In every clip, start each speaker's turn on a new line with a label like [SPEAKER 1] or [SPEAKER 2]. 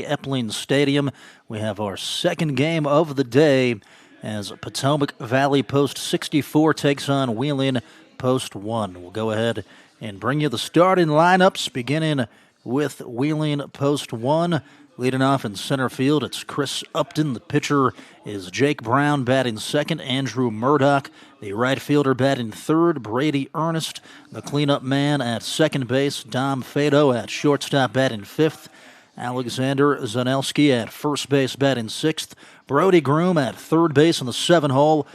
[SPEAKER 1] Epling Stadium. We have our second game of the day as Potomac Valley Post 64 takes on Wheeling Post 1. We'll go ahead and bring you the starting lineups, beginning with Wheeling Post 1. Leading off in center field, it's Chris Upton. The pitcher is Jake Brown, batting second. Andrew Murdoch, the right fielder, batting third. Brady Ernest, the cleanup man, at second base. Dom Fado at shortstop, batting fifth. Alexander Zanelski at first base, batting sixth. Brody Groom at third base in the 7-hole.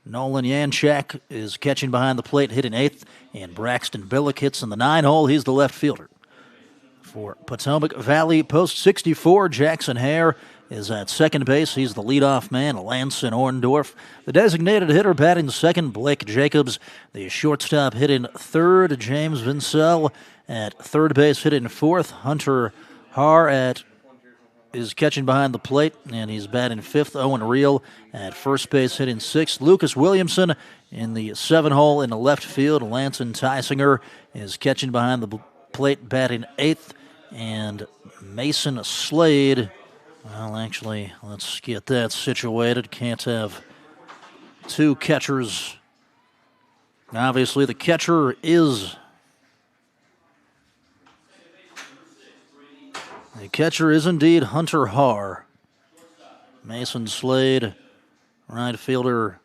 [SPEAKER 1] Nolan Yanchak is catching behind the plate, hitting eighth. And Braxton Billick hits in the 9-hole. He's the left fielder. For Potomac Valley Post 64, Jackson Hare is at second base. He's the leadoff man. Lanson Orndorff, the designated hitter, batting second. Blake Jacobs, the shortstop, hitting third. James Vincel at third base, hitting fourth. Hunter Haar is catching behind the plate, and he's batting fifth. Owen Reel at first base, hitting sixth. Lucas Williamson in the 7-hole in the left field. Lanson Tysinger is catching behind the plate, batting eighth. And Mason Slade, well, actually, let's get that situated. Can't have two catchers. Obviously, the catcher is indeed Hunter Haar. Mason Slade, right fielder.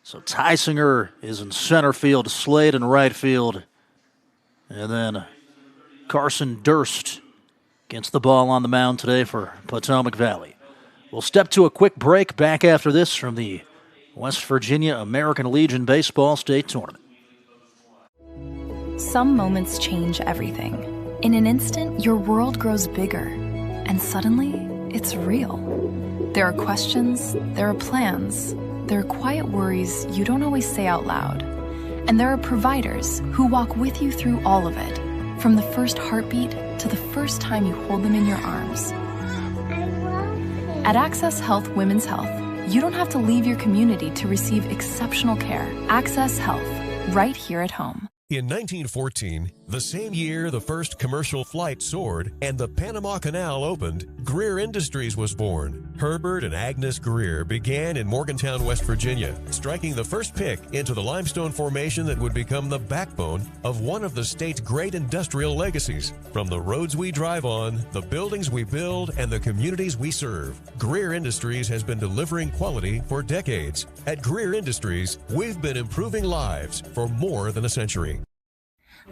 [SPEAKER 1] So Tysinger is in center field, Slade in right field. And then Carson Durst gets the ball on the mound today for Potomac Valley. We'll step to a quick break. Back after this from the West Virginia American Legion Baseball State Tournament.
[SPEAKER 2] Some moments change everything. In an instant, your world grows bigger, and suddenly, it's real. There are questions, there are plans, there are quiet worries you don't always say out loud, and there are providers who walk with you through all of it. From the first heartbeat to the first time you hold them in your arms. At Access Health Women's Health, you don't have to leave your community to receive exceptional care. Access Health, right here at home.
[SPEAKER 3] In 1914, the same year the first commercial flight soared and the Panama Canal opened, Greer Industries was born. Herbert and Agnes Greer began in Morgantown, West Virginia, striking the first pick into the limestone formation that would become the backbone of one of the state's great industrial legacies. From the roads we drive on, the buildings we build, and the communities we serve, Greer Industries has been delivering quality for decades. At Greer Industries, we've been improving lives for more than a century.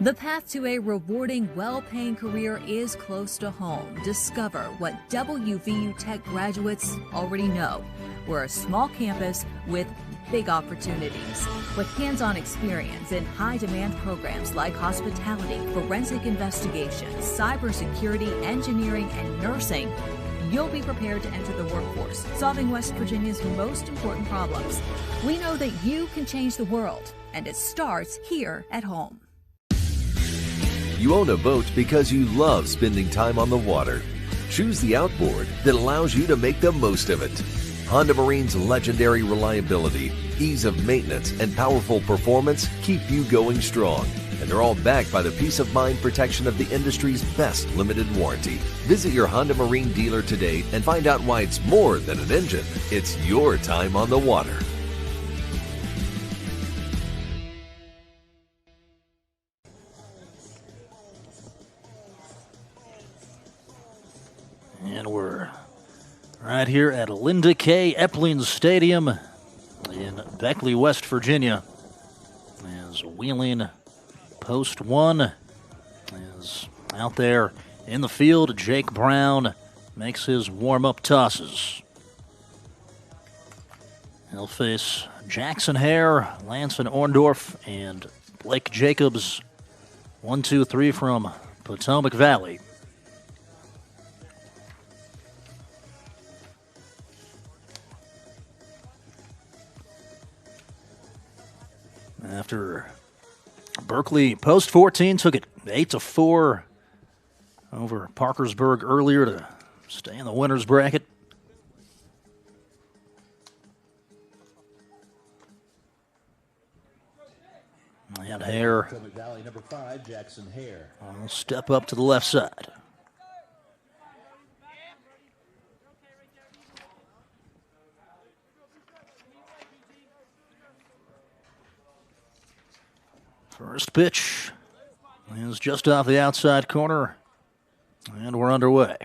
[SPEAKER 4] The path to a rewarding, well-paying career is close to home. Discover what WVU Tech graduates already know. We're a small campus with big opportunities. With hands-on experience in high-demand programs like hospitality, forensic investigations, cybersecurity, engineering, and nursing, you'll be prepared to enter the workforce, solving West Virginia's most important problems. We know that you can change the world, and it starts here at home.
[SPEAKER 5] You own a boat because you love spending time on the water. Choose the outboard that allows you to make the most of it. Honda Marine's legendary reliability, ease of maintenance, and powerful performance keep you going strong. And they're all backed by the peace of mind protection of the industry's best limited warranty. Visit your Honda Marine dealer today and find out why it's more than an engine. It's your time on the water.
[SPEAKER 1] And we're right here at Linda K. Epling Stadium in Beckley, West Virginia, as Wheeling Post 1 is out there in the field. Jake Brown makes his warm-up tosses. He'll face Jackson Hare, Lanson Orndorff, and Blake Jacobs. 1, 2, 3 from Potomac Valley. After Berkeley Post 14 took it 8-4 over Parkersburg earlier to stay in the winner's bracket. And Hare
[SPEAKER 6] number 5, Jackson Hare.
[SPEAKER 1] will step up to the left side. First pitch is just off the outside corner, and we're underway.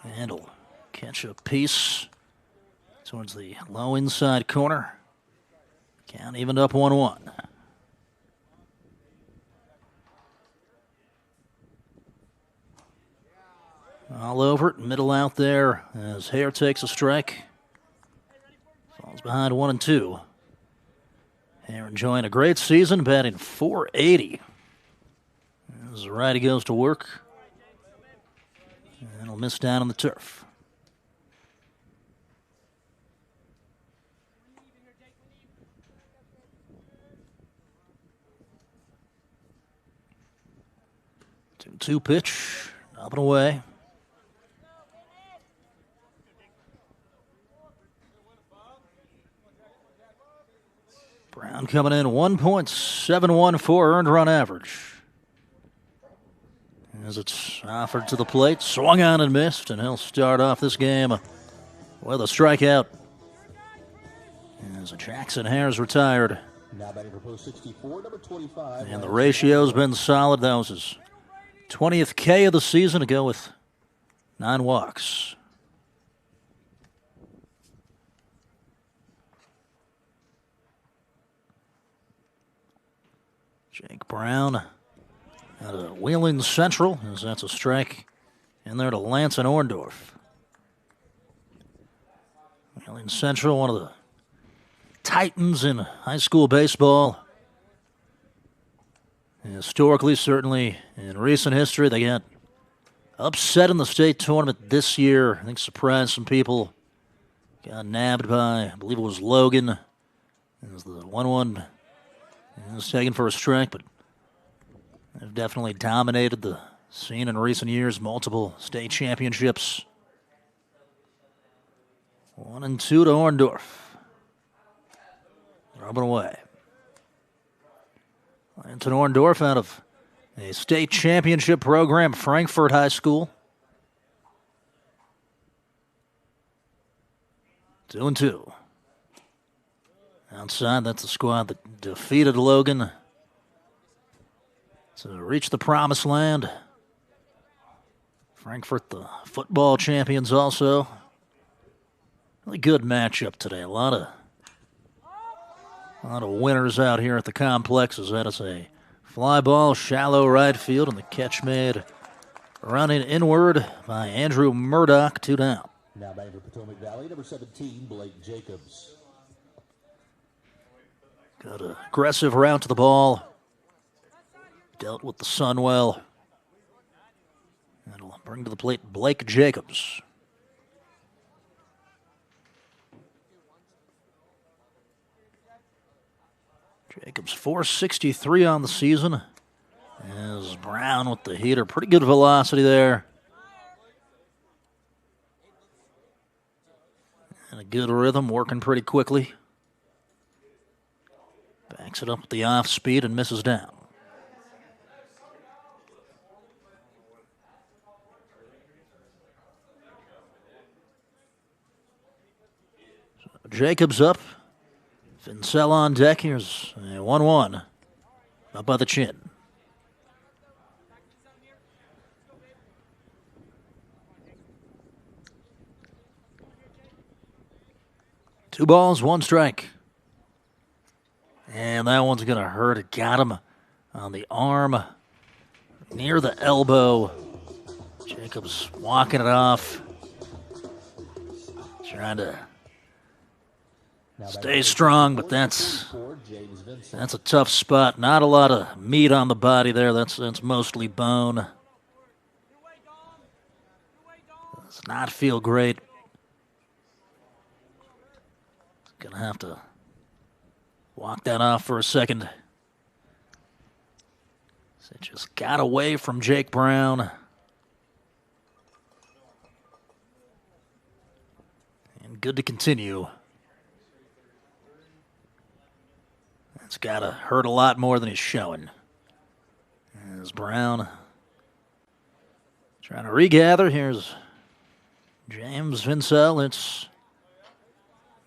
[SPEAKER 1] And he'll catch a piece towards the low inside corner. Count evened up 1-1. All over it, middle out there as Hare takes a strike. Falls behind 1-2. Hare enjoying a great season, batting .480. As the righty goes to work. And he'll miss down on the turf. Two pitch, up and away. Brown coming in 1.714 earned run average. As it's offered to the plate, swung on and missed, and he'll start off this game with a strikeout. As Jackson Hare's retired.
[SPEAKER 6] Now batting for post 64, number 25.
[SPEAKER 1] And the ratio's been solid. That was his 20th K of the season to go with 9 walks. Jake Brown out of Wheeling Central, as that's a strike in there to Lance and Orndorff. Wheeling Central, one of the titans in high school baseball. Historically, certainly in recent history, they got upset in the state tournament this year. I think surprised some people. Got nabbed by, I believe it was Logan. It was the 1-1. It was taken for a strike, but they've definitely dominated the scene in recent years. Multiple state championships. 1-2 to Orndorff. Rubbing away. Anton Orndorff out of a state championship program, Frankfurt High School. 2-2. Outside, that's the squad that defeated Logan to reach the promised land. Frankfurt, the football champions also. Really good matchup today. A lot of winners out here at the complex, as that is a fly ball, shallow right field, and the catch made running inward by Andrew Murdoch, 2 down.
[SPEAKER 6] Now batting for Potomac Valley, number 17, Blake Jacobs.
[SPEAKER 1] Got an aggressive route to the ball. Dealt with the sun well. That'll bring to the plate Blake Jacobs. Jacobs .463 on the season. As Brown with the heater. Pretty good velocity there. And a good rhythm, working pretty quickly. Backs it up with the off speed and misses down. So Jacobs up. Fincel on deck. Here's a 1-1. Up by the chin. Two balls, one strike. And that one's going to hurt. It got him on the arm, near the elbow. Jacobs walking it off. Trying to stay strong, but that's a tough spot. Not a lot of meat on the body there. That's mostly bone. Does not feel great. Gonna have to walk that off for a second. So it just got away from Jake Brown. And good to continue. It's got to hurt a lot more than he's showing. As Brown trying to regather. Here's James Vincel. It's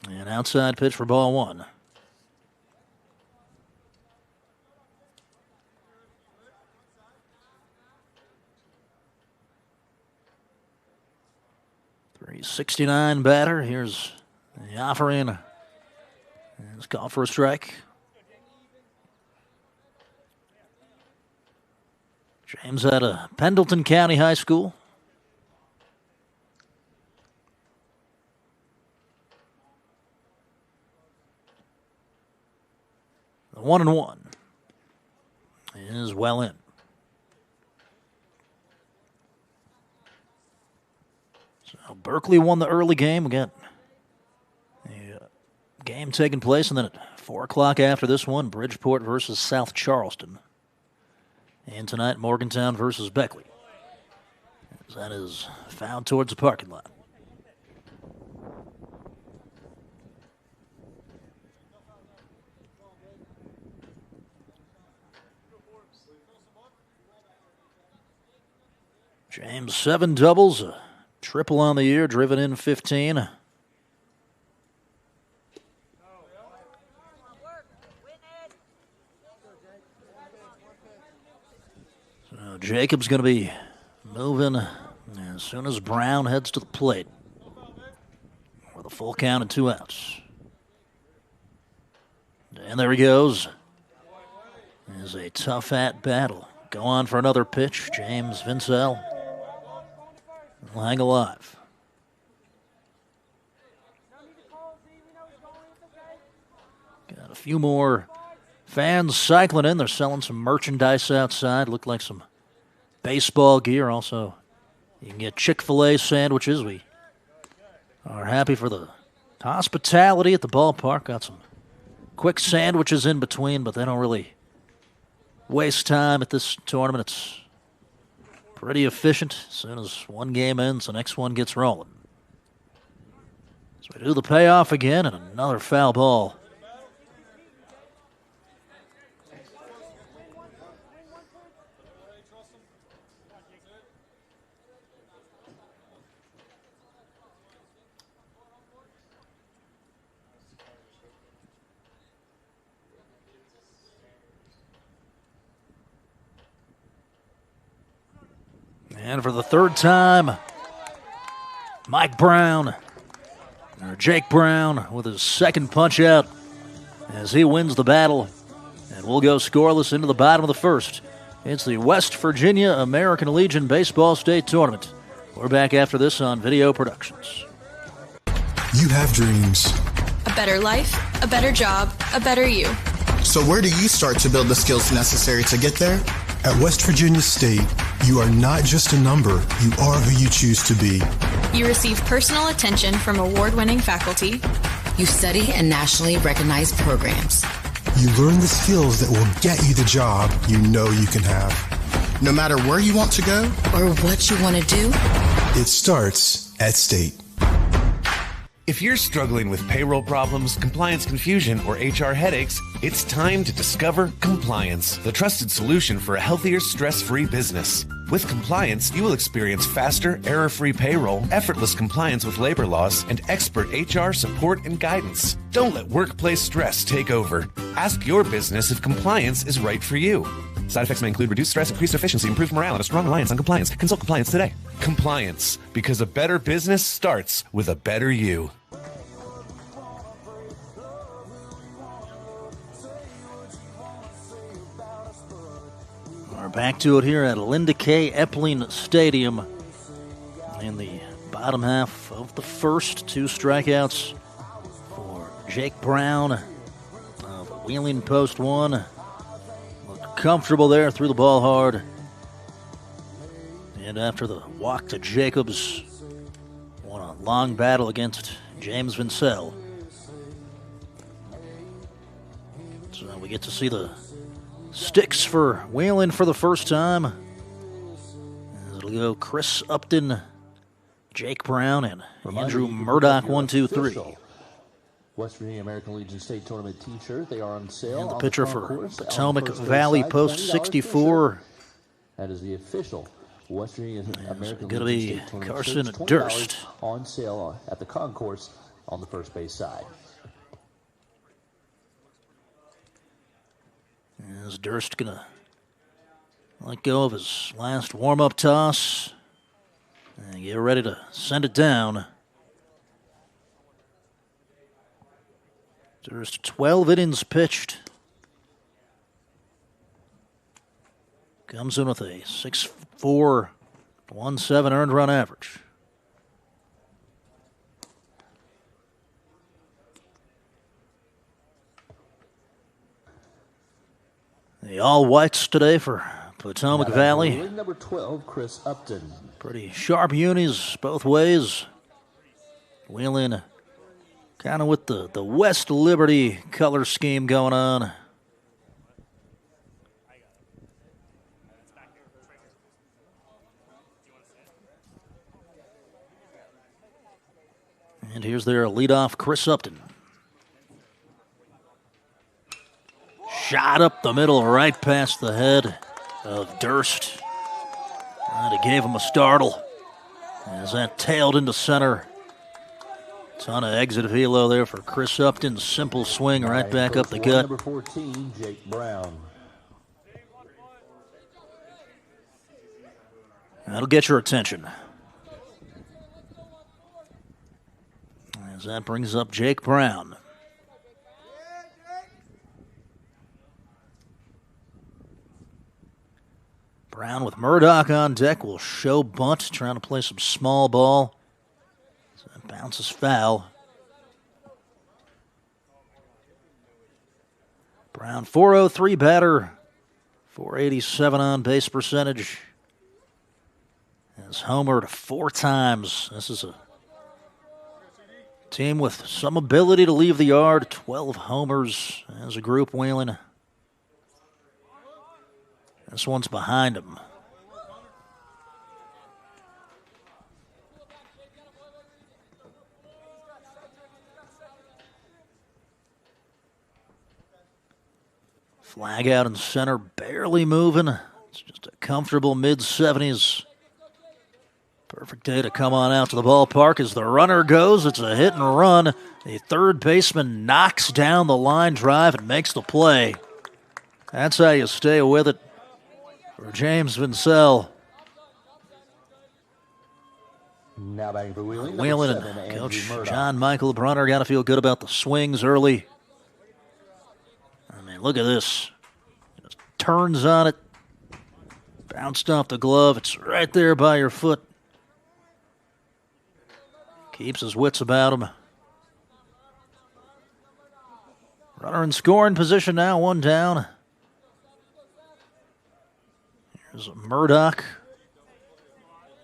[SPEAKER 1] an outside pitch for ball one. .369 batter. Here's the offering. It's called for a strike. James out of Pendleton County High School. The 1-1 is well in. So Berkeley won the early game. We got a game taking place, and then at 4 o'clock after this one, Bridgeport versus South Charleston. And tonight, Morgantown versus Beckley. As that is fouled towards the parking lot. James, 7 doubles, a triple on the year, driven in 15. So Jacob's going to be moving as soon as Brown heads to the plate with a full count and 2 outs. And there he goes. It is a tough at battle. Go on for another pitch. James Vincel will hang alive. Got a few more fans cycling in. They're selling some merchandise outside. Look like some baseball gear. Also, you can get Chick-fil-A sandwiches. We are happy for the hospitality at the ballpark. Got some quick sandwiches in between, but they don't really waste time at this tournament. It's pretty efficient. As soon as one game ends, the next one gets rolling. So we do the payoff again, and another foul ball. And for the third time, Mike Brown, or Jake Brown, with his second punch out as he wins the battle. And we'll go scoreless into the bottom of the first. It's the West Virginia American Legion Baseball State Tournament. We're back after this on Video Productions.
[SPEAKER 7] You have dreams.
[SPEAKER 8] A better life, a better job, a better you.
[SPEAKER 7] So where do you start to build the skills necessary to get there? At West Virginia State, you are not just a number, you are who you choose to be.
[SPEAKER 8] You receive personal attention from award-winning faculty.
[SPEAKER 9] You study in nationally recognized programs.
[SPEAKER 7] You learn the skills that will get you the job you know you can have. No matter where you want to go
[SPEAKER 9] or what you want to do,
[SPEAKER 7] it starts at State.
[SPEAKER 10] If you're struggling with payroll problems, compliance confusion, or HR headaches, it's time to discover Compliance, the trusted solution for a healthier, stress-free business. With Compliance, you will experience faster, error-free payroll, effortless compliance with labor laws, and expert HR support and guidance. Don't let workplace stress take over. Ask your business if Compliance is right for you. Side effects may include reduced stress, increased efficiency, improved morale, and a strong reliance on compliance. Consult Compliance today. Compliance, because a better business starts with a better you.
[SPEAKER 1] We're back to it here at Linda K. Epling Stadium in the bottom half of the first. 2 strikeouts for Jake Brown of Wheeling Post 1. Looked comfortable there, threw the ball hard. And after the walk to Jacobs, won a long battle against James Vincel. So we get to see the sticks for Wheeling for the first time. It'll go Chris Upton, Jake Brown, and Andrew Murdoch, 1, 2, 3.
[SPEAKER 6] West Virginia American Legion State Tournament T-shirt. They are on sale.
[SPEAKER 1] And the pitcher for Potomac Valley Post 64.
[SPEAKER 6] That is the official West Virginia American
[SPEAKER 1] going to
[SPEAKER 6] Legion
[SPEAKER 1] be
[SPEAKER 6] State Tournament
[SPEAKER 1] Carson
[SPEAKER 6] shirts, $20
[SPEAKER 1] Durst.
[SPEAKER 6] on sale at the concourse on the first base side.
[SPEAKER 1] As Durst going to let go of his last warm-up toss and get ready to send it down. Durst, 12 innings pitched. Comes in with a 6.4, 1.7 earned run average. The all-whites today for Potomac Valley.
[SPEAKER 6] Number 12, Chris Upton.
[SPEAKER 1] Pretty sharp unis both ways. Wheeling kind of with the West Liberty color scheme going on. And here's their leadoff, Chris Upton. Shot up the middle, right past the head of Durst. And it gave him a startle as that tailed into center. Ton of exit velo there for Chris Upton. Simple swing right back up the gut.
[SPEAKER 6] Number 14, Jake Brown.
[SPEAKER 1] That'll get your attention. As that brings up Jake Brown. Brown with Murdoch on deck will show bunt, trying to play some small ball. So that bounces foul. Brown, 403 batter, 487 on base percentage. Has homered 4 times. This is a team with some ability to leave the yard. 12 homers as a group, Wheeling. This one's behind him. Flag out in center, barely moving. It's just a comfortable mid-70s. Perfect day to come on out to the ballpark as the runner goes. It's a hit and run. The third baseman knocks down the line drive and makes the play. That's how you stay with it for James Vincel.
[SPEAKER 6] Now batting for Wheeling.
[SPEAKER 1] Wheeling and Coach John Michael Brunner got to feel good about the swings early. I mean, look at this. Just turns on it. Bounced off the glove. It's right there by your foot. Keeps his wits about him. Runner in scoring position now, 1 down. Here's Murdoch.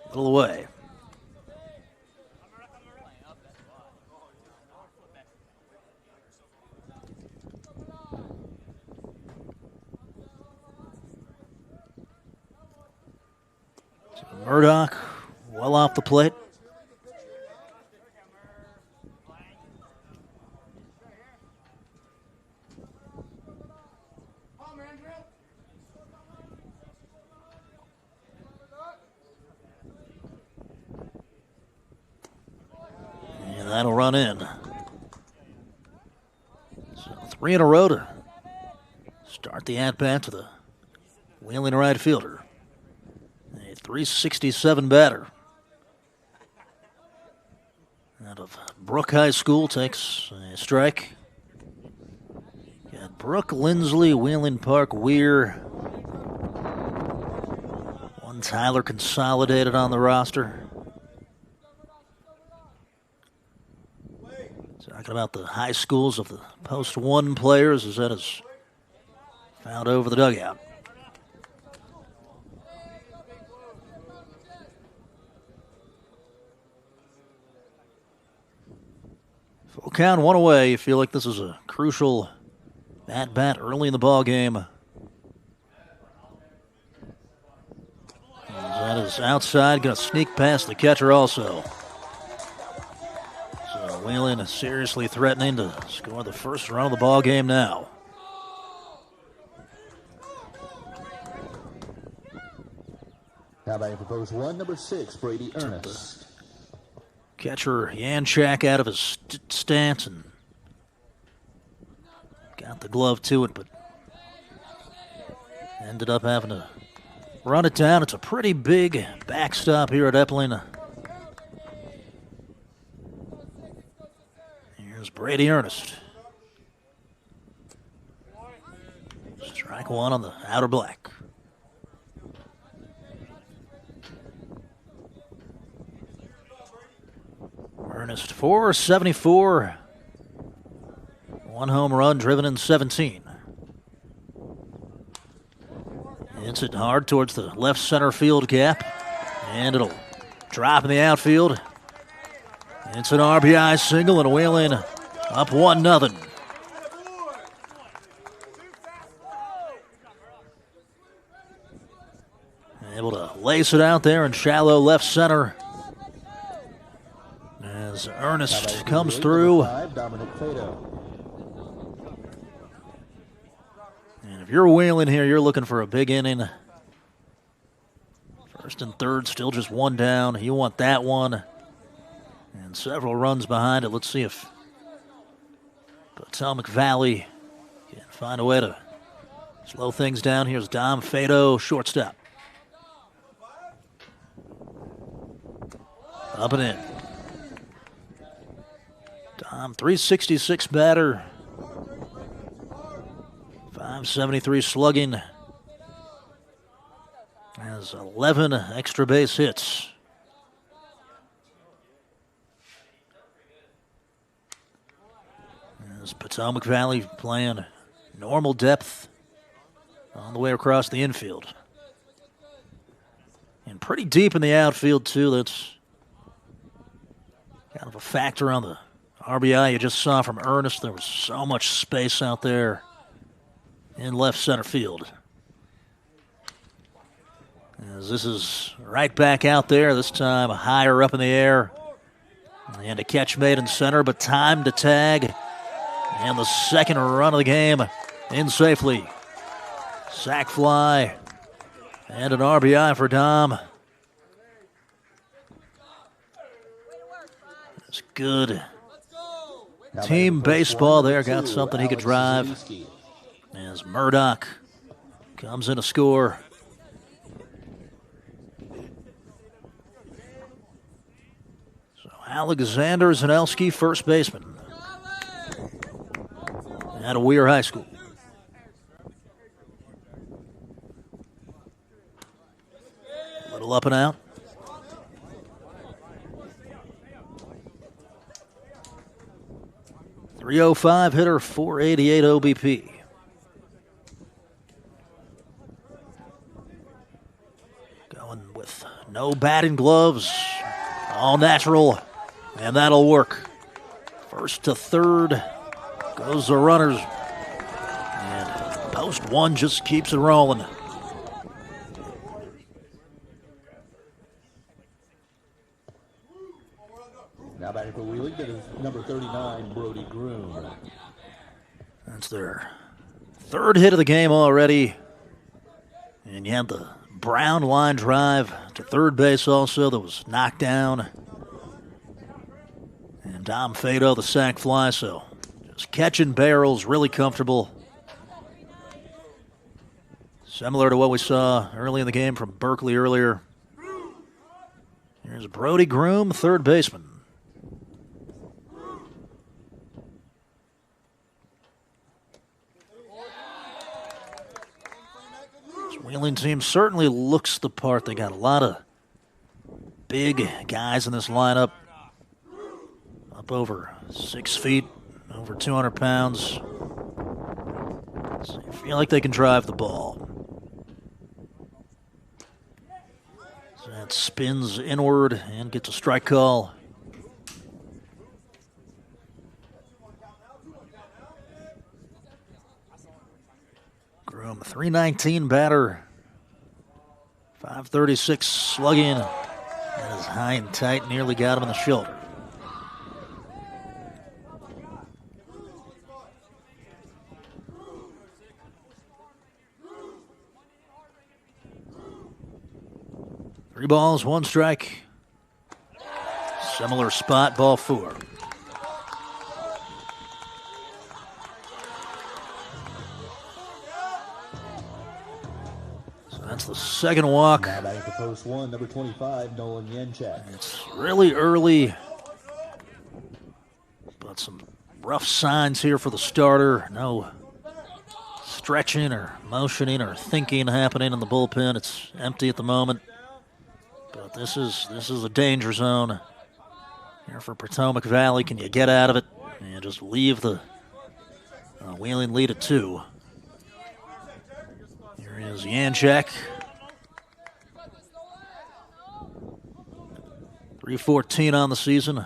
[SPEAKER 1] A little away. Murdoch, well off the plate. And that'll run in. So 3 in a row to start the at-bat to the Wheeling right fielder. A 367 batter. Out of Brook High School takes a strike. Got Brooke, Lindsley, Wheeling Park, Weir. One Tyler consolidated on the roster. Talking about the high schools of the Post 1 players as that is found over the dugout. Full count, 1 away. You feel like this is a crucial at-bat early in the ball game. That is outside, going to sneak past the catcher also. So Wheeling is seriously threatening to score the first run of the ball game now.
[SPEAKER 6] Now batting for post 1, number 6, Brady Ernest.
[SPEAKER 1] Catcher Yanchak out of his stance and got the glove to it, but ended up having to run it down. It's a pretty big backstop here at Epling. Here's Brady Ernest. Strike one on the outer black. Ernest 474. One home run driven in 17. Hits it hard towards the left center field gap. And it'll drop in the outfield. It's an RBI single and Wheeling up 1-0. Able to lace it out there in shallow left center. As Ernest comes through. And if you're Wheeling here, you're looking for a big inning. First and third, still just one down. You want that one. And several runs behind it. Let's see if Potomac Valley can find a way to slow things down. Here's Dom Fado, shortstop. Up and in. Dom, 366 batter. 573 slugging. Has 11 extra base hits. As Potomac Valley playing normal depth on the way across the infield. And pretty deep in the outfield, too. That's kind of a factor on the RBI you just saw from Ernest. There was so much space out there in left center field. As this is right back out there, this time higher up in the air. And a catch made in center, but time to tag. And the second run of the game in safely. Sac fly and an RBI for Dom. It's good team baseball there. Got something he could drive. As Murdoch comes in to score. So Alexander Zanelski, first baseman out of Weir High School. A little up and out. .305 hitter, 488 OBP. Going with no batting gloves, all natural, and that'll work. First to third goes the runners, and post one just keeps it rolling.
[SPEAKER 6] Now batting for Wheeling, that is number 39, Brody Groom.
[SPEAKER 1] That's their third hit of the game already. And you had the Brown line drive to third base also that was knocked down. And Dom Fado, the sac fly, so just catching barrels, really comfortable. Similar to what we saw early in the game from Berkeley earlier. Here's Brody Groom, third baseman. Wheeling team certainly looks the part. They got a lot of big guys in this lineup. Up over 6 feet, over 200 pounds. So you feel like they can drive the ball. So that spins inward and gets a strike call. Groom, 319 batter, 536 slugging. That is high and tight, nearly got him in the shoulder. 3 balls, 1 strike. Similar spot, ball 4. So that's the second walk.
[SPEAKER 6] Now batting for post 1, number 25, Nolan Yenchak.
[SPEAKER 1] It's really early, but some rough signs here for the starter. No stretching or motioning or thinking happening in the bullpen. It's empty at the moment. But this is a danger zone here for Potomac Valley. Can you get out of it and just leave the Wheeling lead at 2? Here is Yanchak. 314 on the season.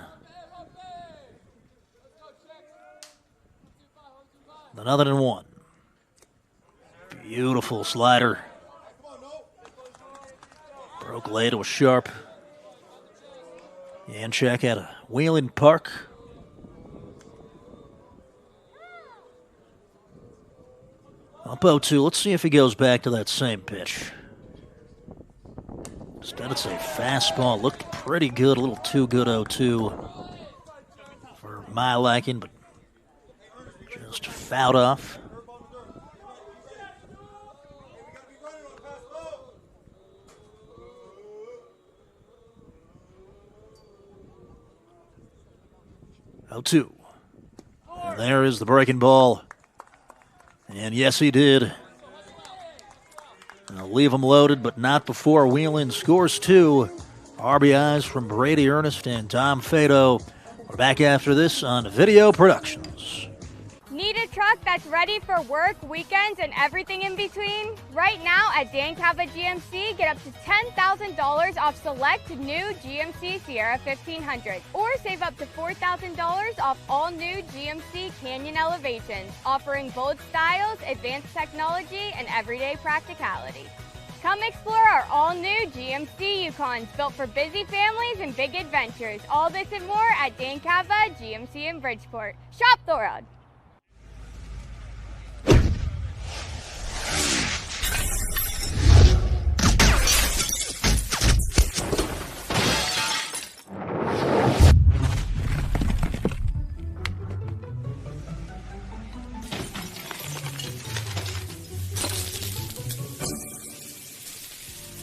[SPEAKER 1] Another than 1. Beautiful slider. Broke late, it was sharp. Yanchak at a Wheeling Park. Up 0-2. Let's see if he goes back to that same pitch. Instead, it's a fastball. Looked pretty good, a little too good 0-2 for my liking, but just fouled off. Oh, 2. And there is the breaking ball. And yes, he did. I'll leave him loaded, but not before Wheeling scores 2. RBIs from Brady Ernest and Tom Fado. We're back after this on Video Productions.
[SPEAKER 11] Need a truck that's ready for work, weekends, and everything in between? Right now at Dan Cava GMC, get up to $10,000 off select new GMC Sierra 1500, or save up to $4,000 off all new GMC Canyon Elevations, offering bold styles, advanced technology, and everyday practicality. Come explore our all-new GMC Yukons, built for busy families and big adventures. All this and more at Dan Cava GMC in Bridgeport. Shop Thorold.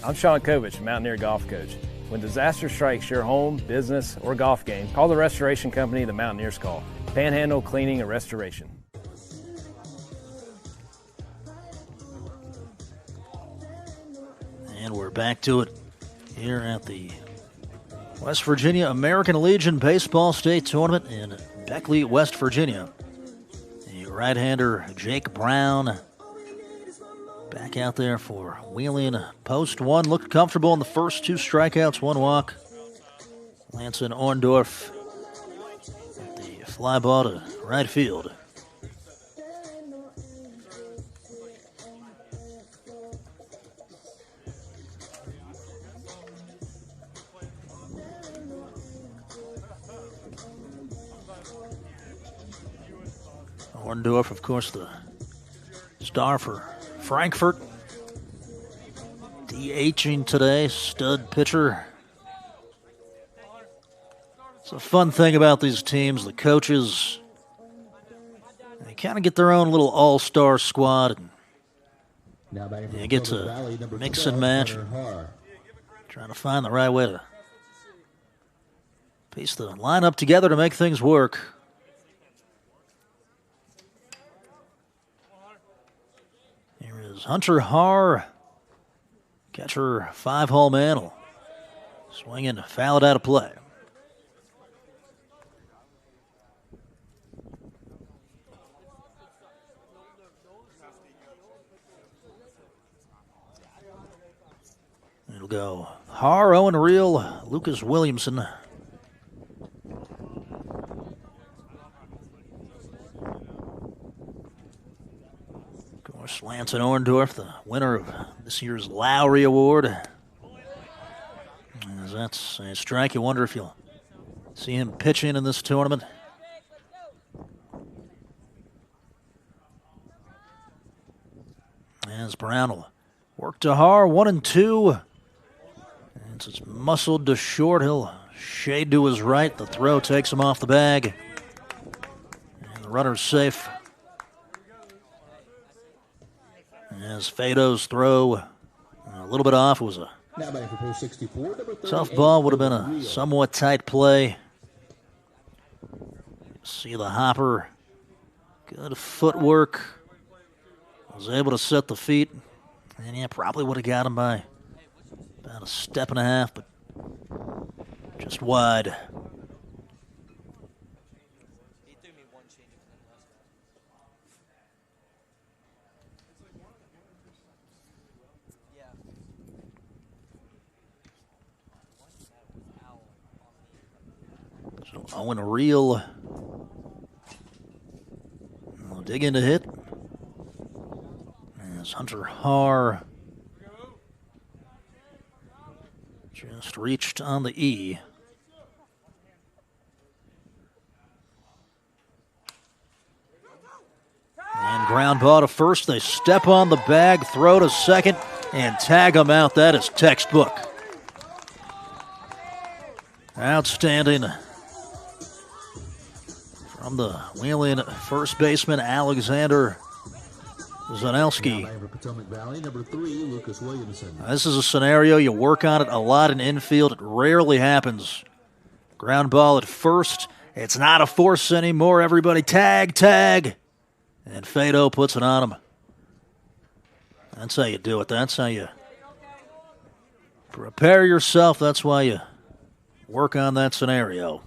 [SPEAKER 12] I'm Sean Kovich, Mountaineer Golf Coach. When disaster strikes your home, business, or golf game, call the restoration company the Mountaineers call. Panhandle Cleaning and Restoration.
[SPEAKER 1] And we're back to it here at the West Virginia American Legion Baseball State Tournament in Beckley, West Virginia. The right-hander Jake Brown back out there for Wheeling. Post 1 looked comfortable in the first 2 strikeouts, 1 walk. Lanson Orndorff, the fly ball to right field. Orndorff, of course, the star for Frankfurt. DHing today, stud pitcher. It's a fun thing about these teams. The coaches, they kind of get their own little all-star squad. And you get to mix and match. Trying to find the right way to piece the lineup together to make things work. Hunter Haar, catcher, 5-hole mantle, swinging, fouled out of play. It'll go Haar, Owen Reel, Lucas Williamson. Lanson Orndorff, the winner of this year's Lowry Award. As that's a strike, you wonder if you'll see him pitching in this tournament. As Brown will work to Haar, 1-2. And Since it's muscled to short, he'll shade to his right. The throw takes him off the bag. And the runner's safe. As Fado's throw a little bit off, it was a tough ball, would have been a somewhat tight play. See the hopper, good footwork, was able to set the feet, and yeah, probably would have got him by about a step and a half, but just wide. So Owen Reel will dig into hit. As Hunter Haar just reached on the E. And ground ball to first. They step on the bag, throw to second, and tag him out. That is textbook. Outstanding from the Wheeling first baseman, Alexander Zanelski.
[SPEAKER 6] Potomac Valley, number 3, Lucas Williamson.
[SPEAKER 1] This is a scenario you work on it a lot in infield. It rarely happens. Ground ball at first. It's not a force anymore. Everybody tag, tag. And Fado puts it on him. That's how you do it. That's how you prepare yourself. That's why you work on that scenario.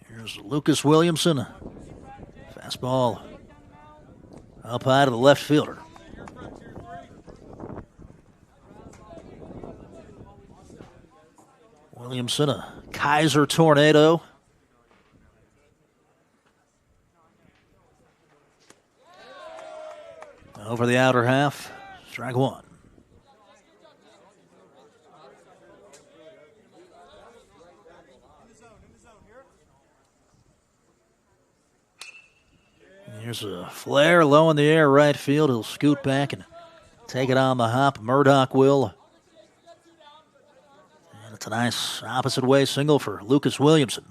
[SPEAKER 1] Here's Lucas Williamson. Fastball up high to the left fielder. Williamson, a Kaiser tornado. Over the outer half, strike one. Here's a flare low in the air, right field. He'll scoot back and take it on the hop. Murdoch will. And it's a nice opposite way single for Lucas Williamson.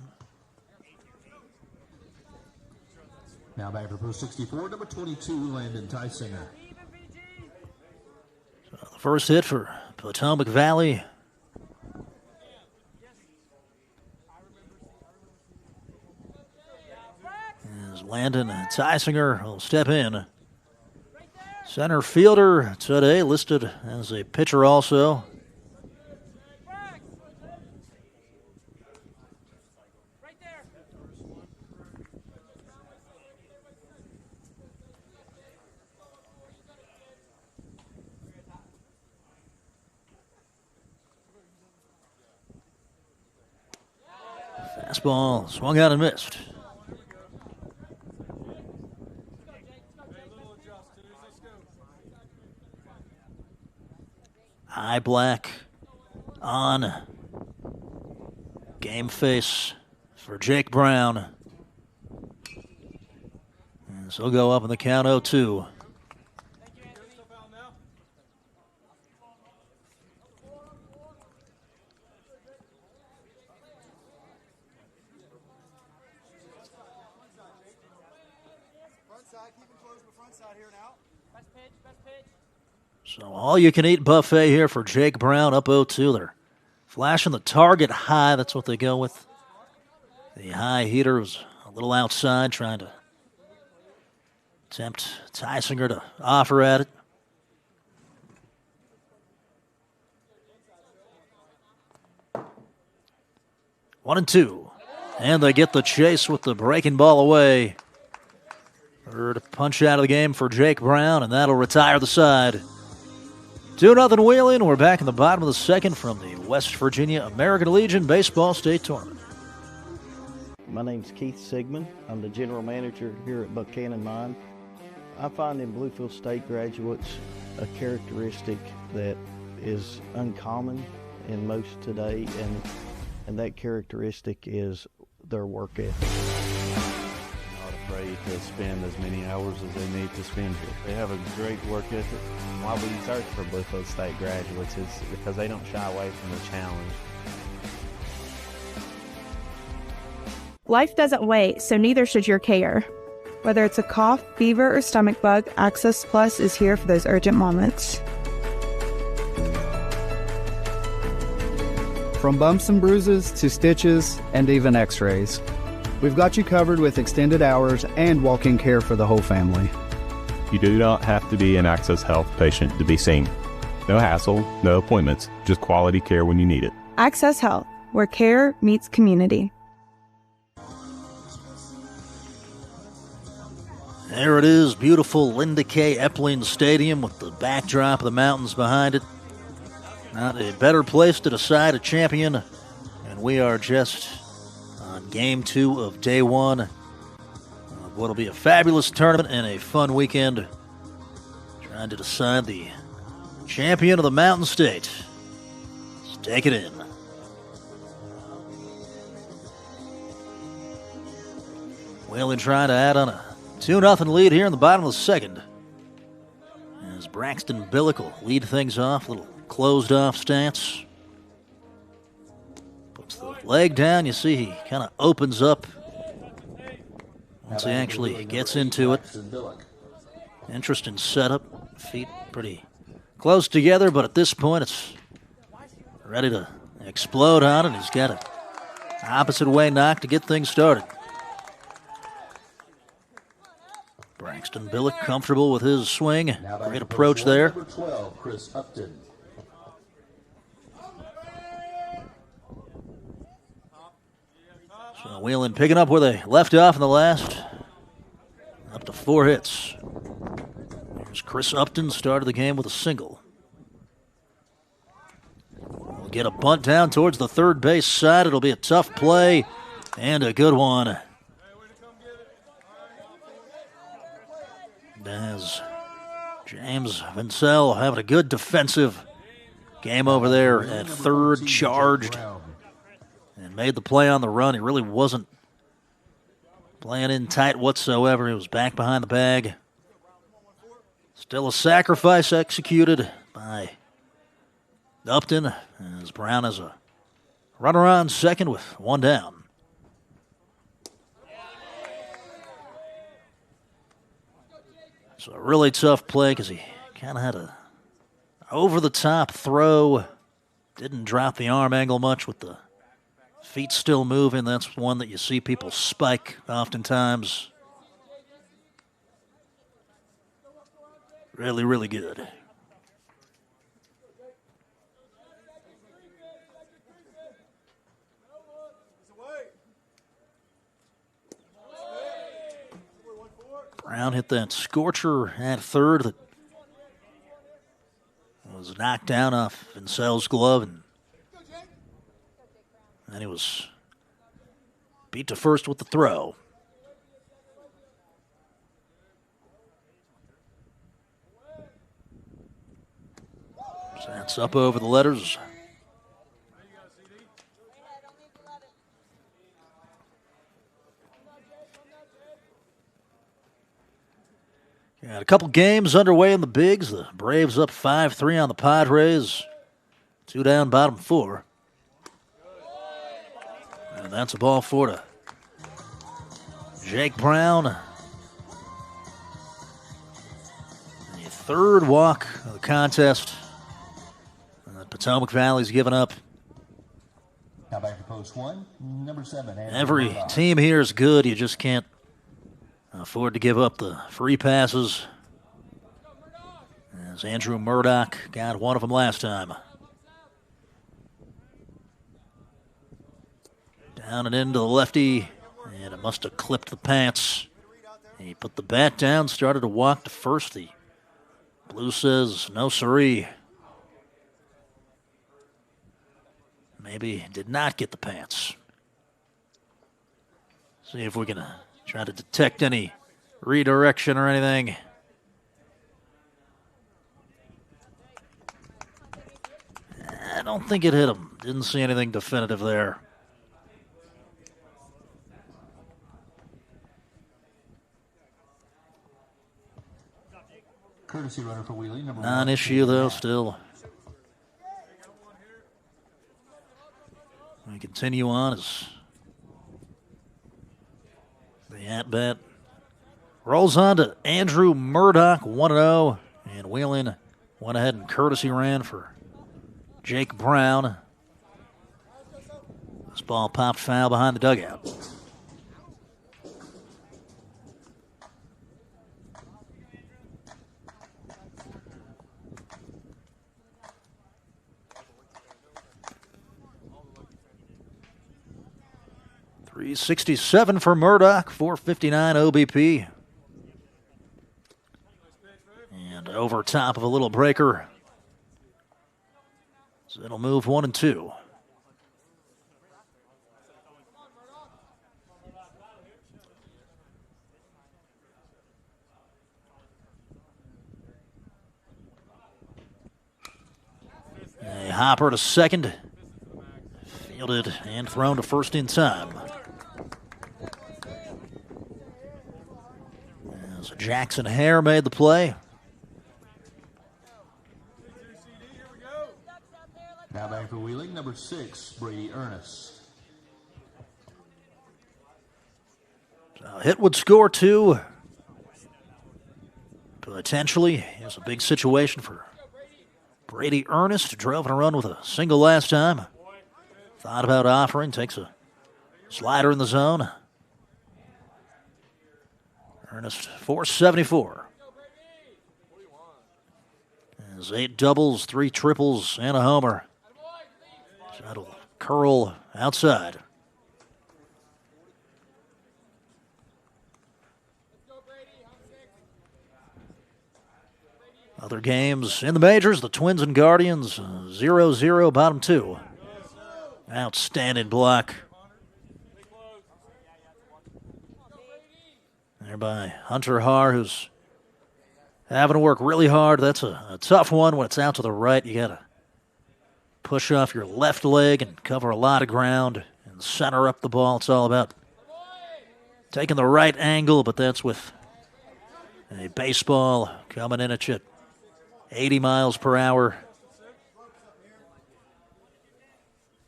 [SPEAKER 6] Now back for post 64, number 22, Landon Tysinger.
[SPEAKER 1] So the first hit for Potomac Valley. As Landon Tysinger will step in. Center fielder today, listed as a pitcher also. Fastball swung out and missed. Eye black on. Game face for Jake Brown. And so he'll go up in the count 0-2. So all-you-can-eat buffet here for Jake Brown, up 0-2. They're flashing the target high. That's what they go with. The high heater was a little outside, trying to tempt Tysinger to offer at it. One and two. And they get the chase with the breaking ball away. Third punch out of the game for Jake Brown, and that'll retire the side. 2-0 Wheeling. We're back in the bottom of the second from the West Virginia American Legion Baseball State Tournament.
[SPEAKER 13] My name's Keith Sigmund. I'm the general manager here at Buchanan Mine. I find in Bluefield State graduates a characteristic that is uncommon in most today, and that characteristic is their work ethic.
[SPEAKER 14] Not afraid to spend as many hours as they need to spend here. They have a great work ethic.
[SPEAKER 15] Why we search for Bluefield State graduates is because they don't shy away from the challenge.
[SPEAKER 16] Life doesn't wait, so neither should your care. Whether it's a cough, fever, or stomach bug, Access Plus is here for those urgent moments.
[SPEAKER 17] From bumps and bruises to stitches and even x-rays, we've got you covered with extended hours and walk-in care for the whole family.
[SPEAKER 18] You do not have to be an Access Health patient to be seen. No hassle, no appointments, just quality care when you need it.
[SPEAKER 16] Access Health, where care meets community.
[SPEAKER 1] There it is, beautiful Linda K. Epling Stadium with the backdrop of the mountains behind it. Not a better place to decide a champion, and we are just on game 2 of day 1 of what'll be a fabulous tournament and a fun weekend, trying to decide the champion of the Mountain State. Let's take it in. Whalen trying to add on a 2-0 lead here in the bottom of the second, as Braxton Billick will lead things off, a little closed-off stance. Puts the leg down. You see he kind of opens up once he actually gets into it. Interesting setup. Feet pretty close together, but at this point it's ready to explode on it. He's got an opposite way knock to get things started. Braxton Billick comfortable with his swing. Great approach there.
[SPEAKER 6] Number 12, Chris Upton.
[SPEAKER 1] So Whelan picking up where they left off in the last. Up to 4 hits. Here's Chris Upton, started the game with a single. We'll get a bunt down towards the third base side. It'll be a tough play and a good one. As James Vincel having a good defensive game over there at third, charged and made the play on the run. He really wasn't playing in tight whatsoever. He was back behind the bag. Still a sacrifice executed by Upton, as Brown has a runner on second with 1 down. So a really tough play because he kind of had a over-the-top throw. Didn't drop the arm angle much with the feet still moving. That's one that you see people spike oftentimes. Really, really good. Brown hit that scorcher at third that was knocked down off Vincel's glove, and then he was beat to first with the throw. So that's up over the letters. Got a couple games underway in the bigs. The Braves up 5-3 on the Padres. 2 down, bottom 4. And that's a ball 4 to Jake Brown. And the third walk of the contest. And Potomac Valley's given up.
[SPEAKER 6] Now back to post 1, number 7.
[SPEAKER 1] Every team here is good. You just can't afford to give up the free passes, as Andrew Murdoch got one of them last time. Down and into the lefty, and it must have clipped the pants. He put the bat down, started to walk to first. The Blue says no siree. Maybe did not get the pants. See if we can try to detect any redirection or anything. I don't think it hit him. Didn't see anything definitive there.
[SPEAKER 6] Courtesy runner for Wheeling, number 1.
[SPEAKER 1] Non-issue, though, still. We continue on as the at-bat rolls on to Andrew Murdoch, 1-0. And Wheeling went ahead and courtesy ran for Jake Brown. This ball popped foul behind the dugout. .367 for Murdoch, .459 OBP. And over top of a little breaker. So it'll move 1 and 2. A hopper to second. Fielded and thrown to first in time. As Jackson Hare made the play.
[SPEAKER 6] Now back for Wheeling, number 6, Brady Ernest.
[SPEAKER 1] So hit would score 2. Potentially, it's a big situation for Brady Ernest. Drove in a run with a single last time. Thought about offering, takes a slider in the zone. Ernest, .474. There's 8 doubles, 3 triples, and a homer. That'll curl outside. Other games in the majors, the Twins and Guardians, 0-0, bottom 2. Outstanding block. There by Hunter Haar, who's having to work really hard. That's a tough one when it's out to the right. You got to push off your left leg and cover a lot of ground and center up the ball. It's all about taking the right angle, but that's with a baseball coming in at you at 80 miles per hour.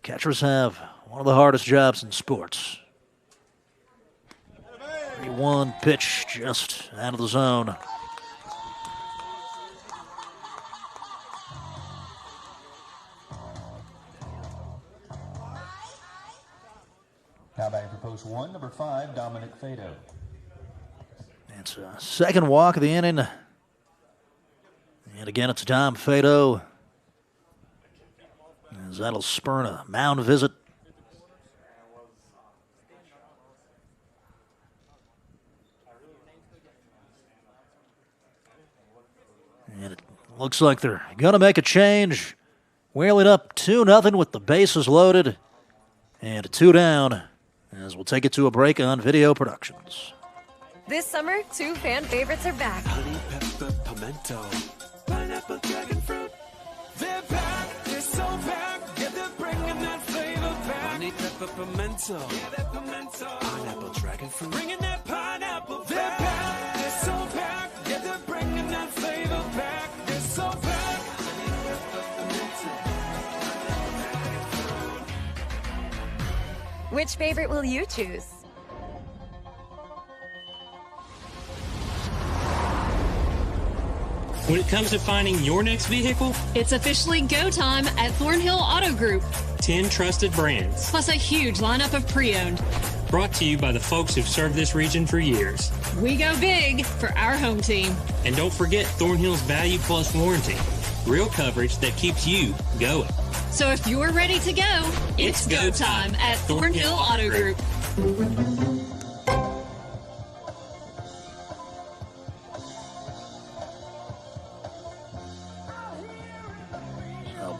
[SPEAKER 1] Catchers have one of the hardest jobs in sports. 3-1 pitch just out of the zone.
[SPEAKER 6] Now back for post 1, number 5, Dominic Fado.
[SPEAKER 1] It's a second walk of the inning. And again, it's Dom Fado. As that'll spurn a mound visit. And it looks like they're going to make a change. Wheeling up 2-0 with the bases loaded. And 2 down as we'll take it to a break on Video Productions.
[SPEAKER 19] This summer, 2 fan favorites are back.
[SPEAKER 20] Honey pepper pimento, pineapple dragon fruit. They're back, they're so back. Yeah, they're bringing that flavor back. Honey pepper pimento, yeah, that pimento. Pineapple dragon fruit, bringing that pineapple back. They're back, they're so back. Yeah, they're bringing that flavor back. They're so back. Honey pepper pimento.
[SPEAKER 19] Which favorite will you choose?
[SPEAKER 21] When it comes to finding your next vehicle,
[SPEAKER 22] it's officially go time at Thornhill Auto Group.
[SPEAKER 21] 10 trusted brands,
[SPEAKER 22] plus a huge lineup of pre-owned.
[SPEAKER 21] Brought to you by the folks who've served this region for years.
[SPEAKER 22] We go big for our home team.
[SPEAKER 21] And don't forget Thornhill's Value Plus warranty. Real coverage that keeps you going.
[SPEAKER 22] So if you're ready to go, it's go time at Thornhill Auto Group.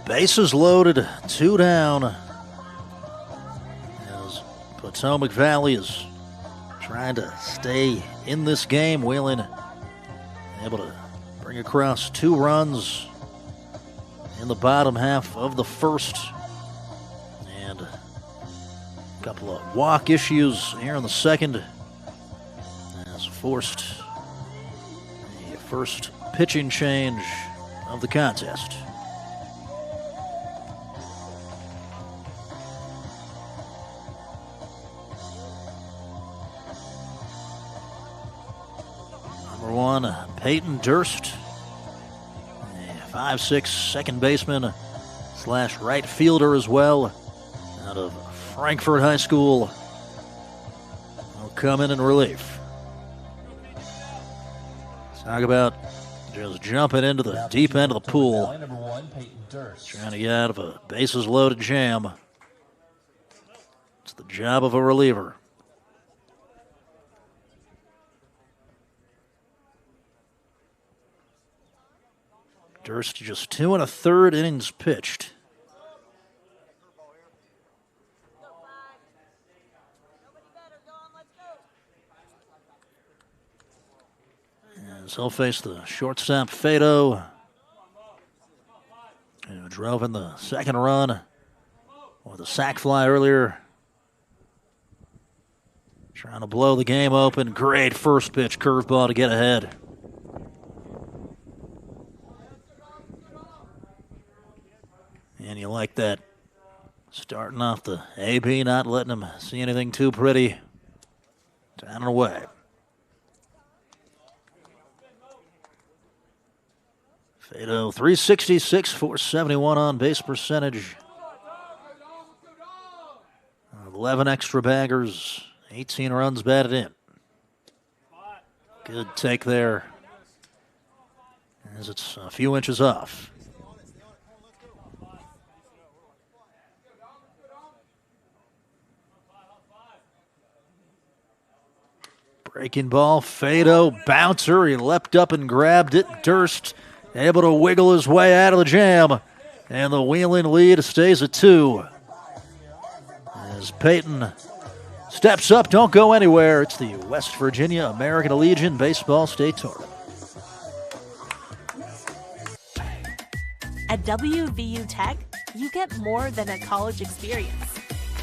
[SPEAKER 1] Bases loaded, 2 down. As Potomac Valley is trying to stay in this game. Wheeling able to bring across 2 runs in the bottom half of the first. And a couple of walk issues here in the second. As forced a first pitching change of the contest. Number 1, Peyton Durst, a 5'6" second baseman / right fielder as well, out of Frankfort High School. Will come in relief. Talk about just jumping into the deep end of the pool, trying to get out of a bases-loaded jam. It's the job of a reliever. Durst just 2 1/3 innings pitched. As he'll face the shortstop Fado, who drove in the second run with a sac fly earlier. Trying to blow the game open. Great first pitch curveball to get ahead. And you like that. Starting off the AB, not letting him see anything too pretty. Down and away. Fado, 366, 471 on base percentage. 11 extra baggers, 18 runs batted in. Good take there, as it's a few inches off. Breaking ball, Fado, bouncer. He leapt up and grabbed it. Durst able to wiggle his way out of the jam. And the Wheeling lead stays at 2. As Peyton steps up, don't go anywhere. It's the West Virginia American Legion Baseball State Tournament.
[SPEAKER 2] At WVU Tech, you get more than a college experience.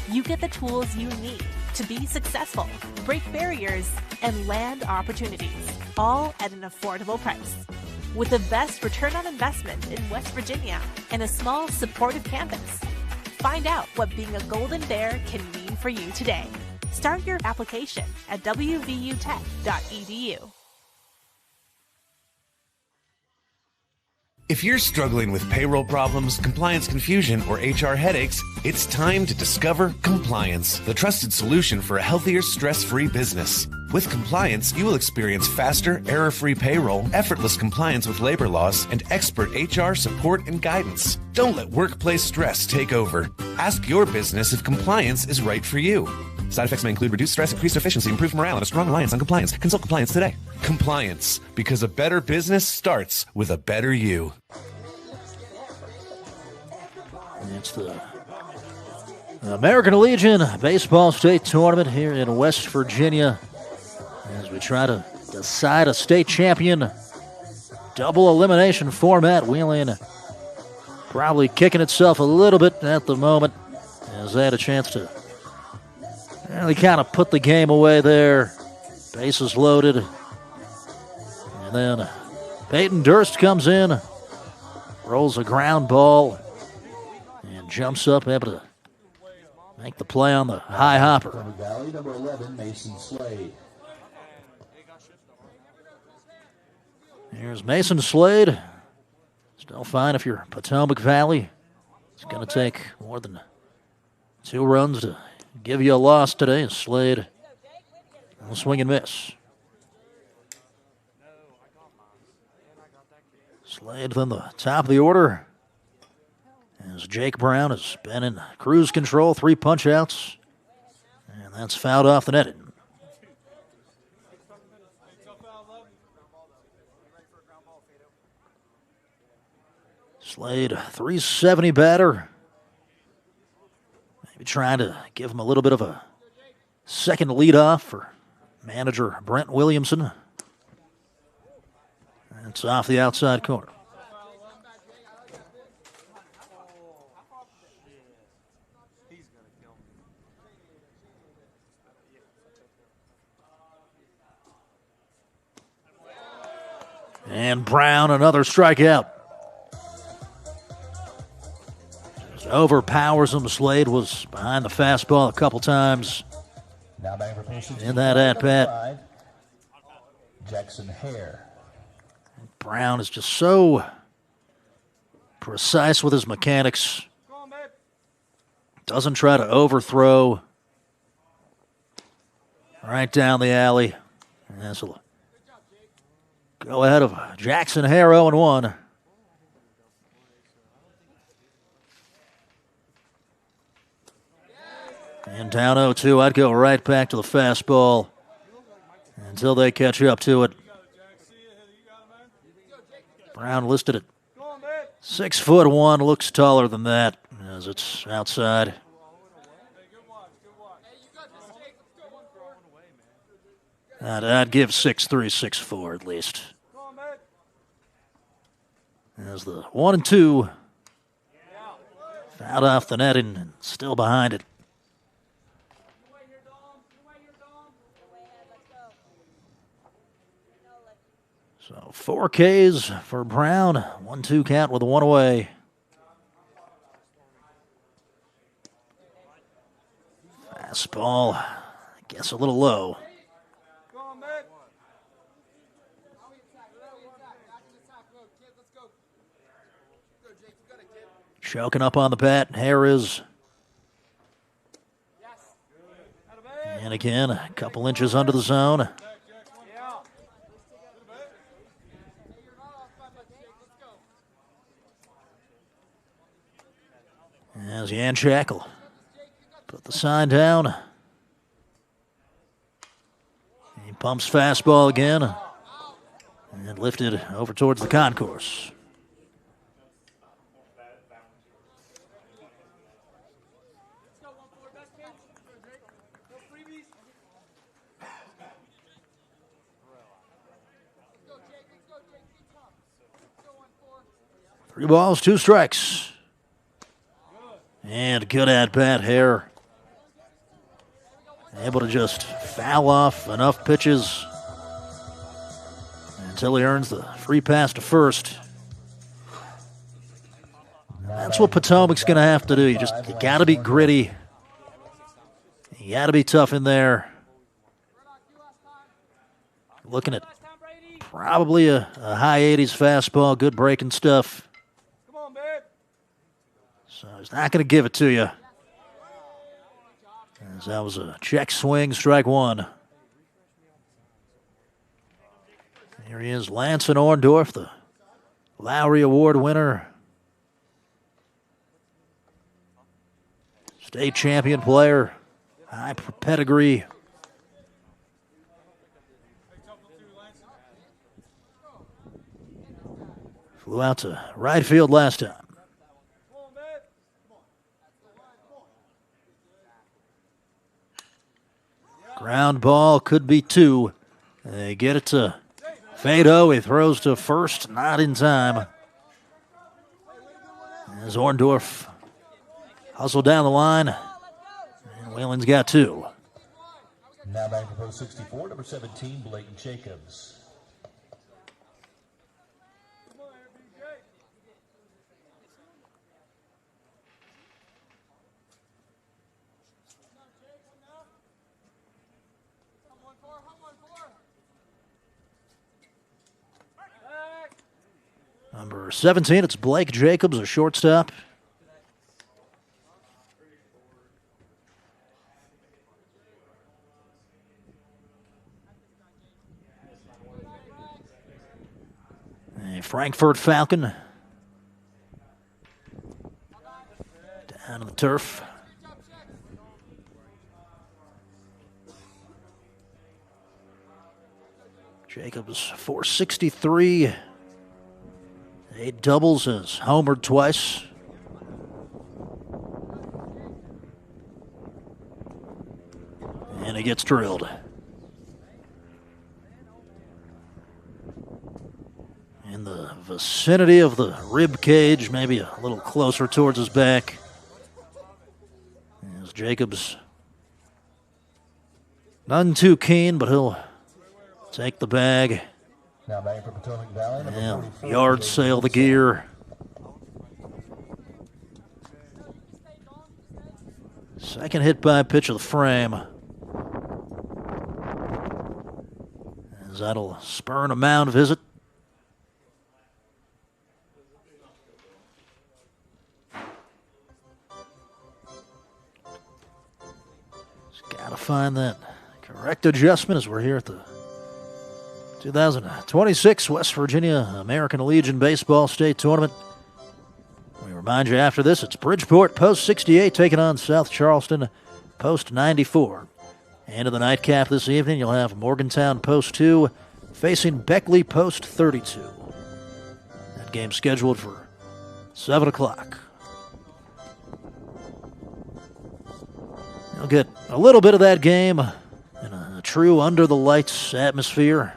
[SPEAKER 2] You get the tools you need to be successful, break barriers, and land opportunities, all at an affordable price. With the best return on investment in West Virginia and a small, supportive campus. Find out what being a Golden Bear can mean for you today. Start your application at wvutech.edu.
[SPEAKER 10] If you're struggling with payroll problems, compliance confusion, or HR headaches, it's time to discover Compliance, the trusted solution for a healthier, stress-free business. With Compliance, you will experience faster, error-free payroll, effortless compliance with labor laws, and expert HR support and guidance. Don't let workplace stress take over. Ask your business if compliance is right for you. Side effects may include reduced stress, increased efficiency, improved morale, and a strong reliance on compliance. Consult Compliance today. Compliance, because a better business starts with a better you.
[SPEAKER 1] It's the American Legion Baseball State Tournament here in West Virginia as we try to decide a state champion. Double elimination format. Wheeling probably kicking itself a little bit at the moment as they had a chance to really kind of put the game away there. Bases loaded. And then Peyton Durst comes in, rolls a ground ball, and jumps up, able to make the play on the high hopper.
[SPEAKER 6] Valley, number 11, Mason Slade.
[SPEAKER 1] Here's Mason Slade. Still fine if you're Potomac Valley. It's going to take more than 2 runs to give you a loss today. Slade will swing and miss. Slade then the top of the order, as Jake Brown has been in cruise control, 3 punch-outs, and that's fouled off the netting. Slade, 370 batter. Maybe trying to give him a little bit of a second leadoff for manager Brent Williamson. It's off the outside corner. And Brown, another strikeout. Just overpowers him. Slade was behind the fastball a couple times
[SPEAKER 6] Now batting for pitch
[SPEAKER 1] in that at-bat.
[SPEAKER 6] 5, Jackson Hare.
[SPEAKER 1] Brown is just so precise with his mechanics. Doesn't try to overthrow. Right down the alley. That's a go ahead of Jackson Hare, 0-1. And down 0-2, I'd go right back to the fastball until they catch up to it. Brown listed at 6'1", looks taller than that as it's outside. I'd give 6'3", 6'4" at least. As the 1-2 fouled off the net and still behind it. So 4 Ks for Brown, 1-2 count with a 1 away. Fastball, I guess a little low. Choking up on the bat, Hare is. And again, a couple inches under the zone. As Yanchak will put the sign down. He pumps fastball again and lifted over towards the concourse. Three balls, 2 strikes. And good at-bat, Hare. Able to just foul off enough pitches until he earns the free pass to first. That's what Potomac's going to have to do. You got to be gritty. You got to be tough in there. Looking at probably a high 80s fastball, good breaking stuff. So he's not going to give it to you. As that was a check swing, strike 1. Here he is, Lance and Orndorff, the Lowry Award winner. State champion player, high pedigree. Flew out to right field last time. Ground ball, could be 2. They get it to Fado. He throws to first, not in time. As Orndorff hustled down the line. And Whalen's got 2.
[SPEAKER 6] Now back to post 64, number 17, Blake Jacobs.
[SPEAKER 1] Number 17, it's Blake Jacobs, a shortstop. A Frankfurt Falcon. Down on the turf. Jacobs, 463. 8 doubles, has homered twice. And he gets drilled. In the vicinity of the rib cage, maybe a little closer towards his back. As Jacobs, none too keen, but he'll take the bag
[SPEAKER 6] Now batting for Potomac Valley, number
[SPEAKER 1] Yeah,
[SPEAKER 6] 44.
[SPEAKER 1] yard sale the gear. Second hit by pitch of the frame. As that'll spurn a mound visit. Just gotta find that correct adjustment as we're here at the 2026 West Virginia American Legion Baseball State Tournament. We remind you after this, it's Bridgeport post 68 taking on South Charleston post 94. And in the nightcap this evening, you'll have Morgantown post 2 facing Beckley post 32. That game scheduled for 7 o'clock. You'll get a little bit of that game in a true under-the-lights atmosphere,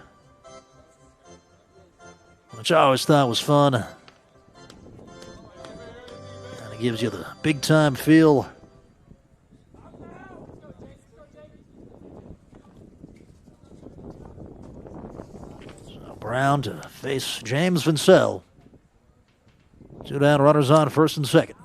[SPEAKER 1] which I always thought was fun. Kind of gives you the big-time feel. So Brown to face James Vincel. 2 down, runners on first and second.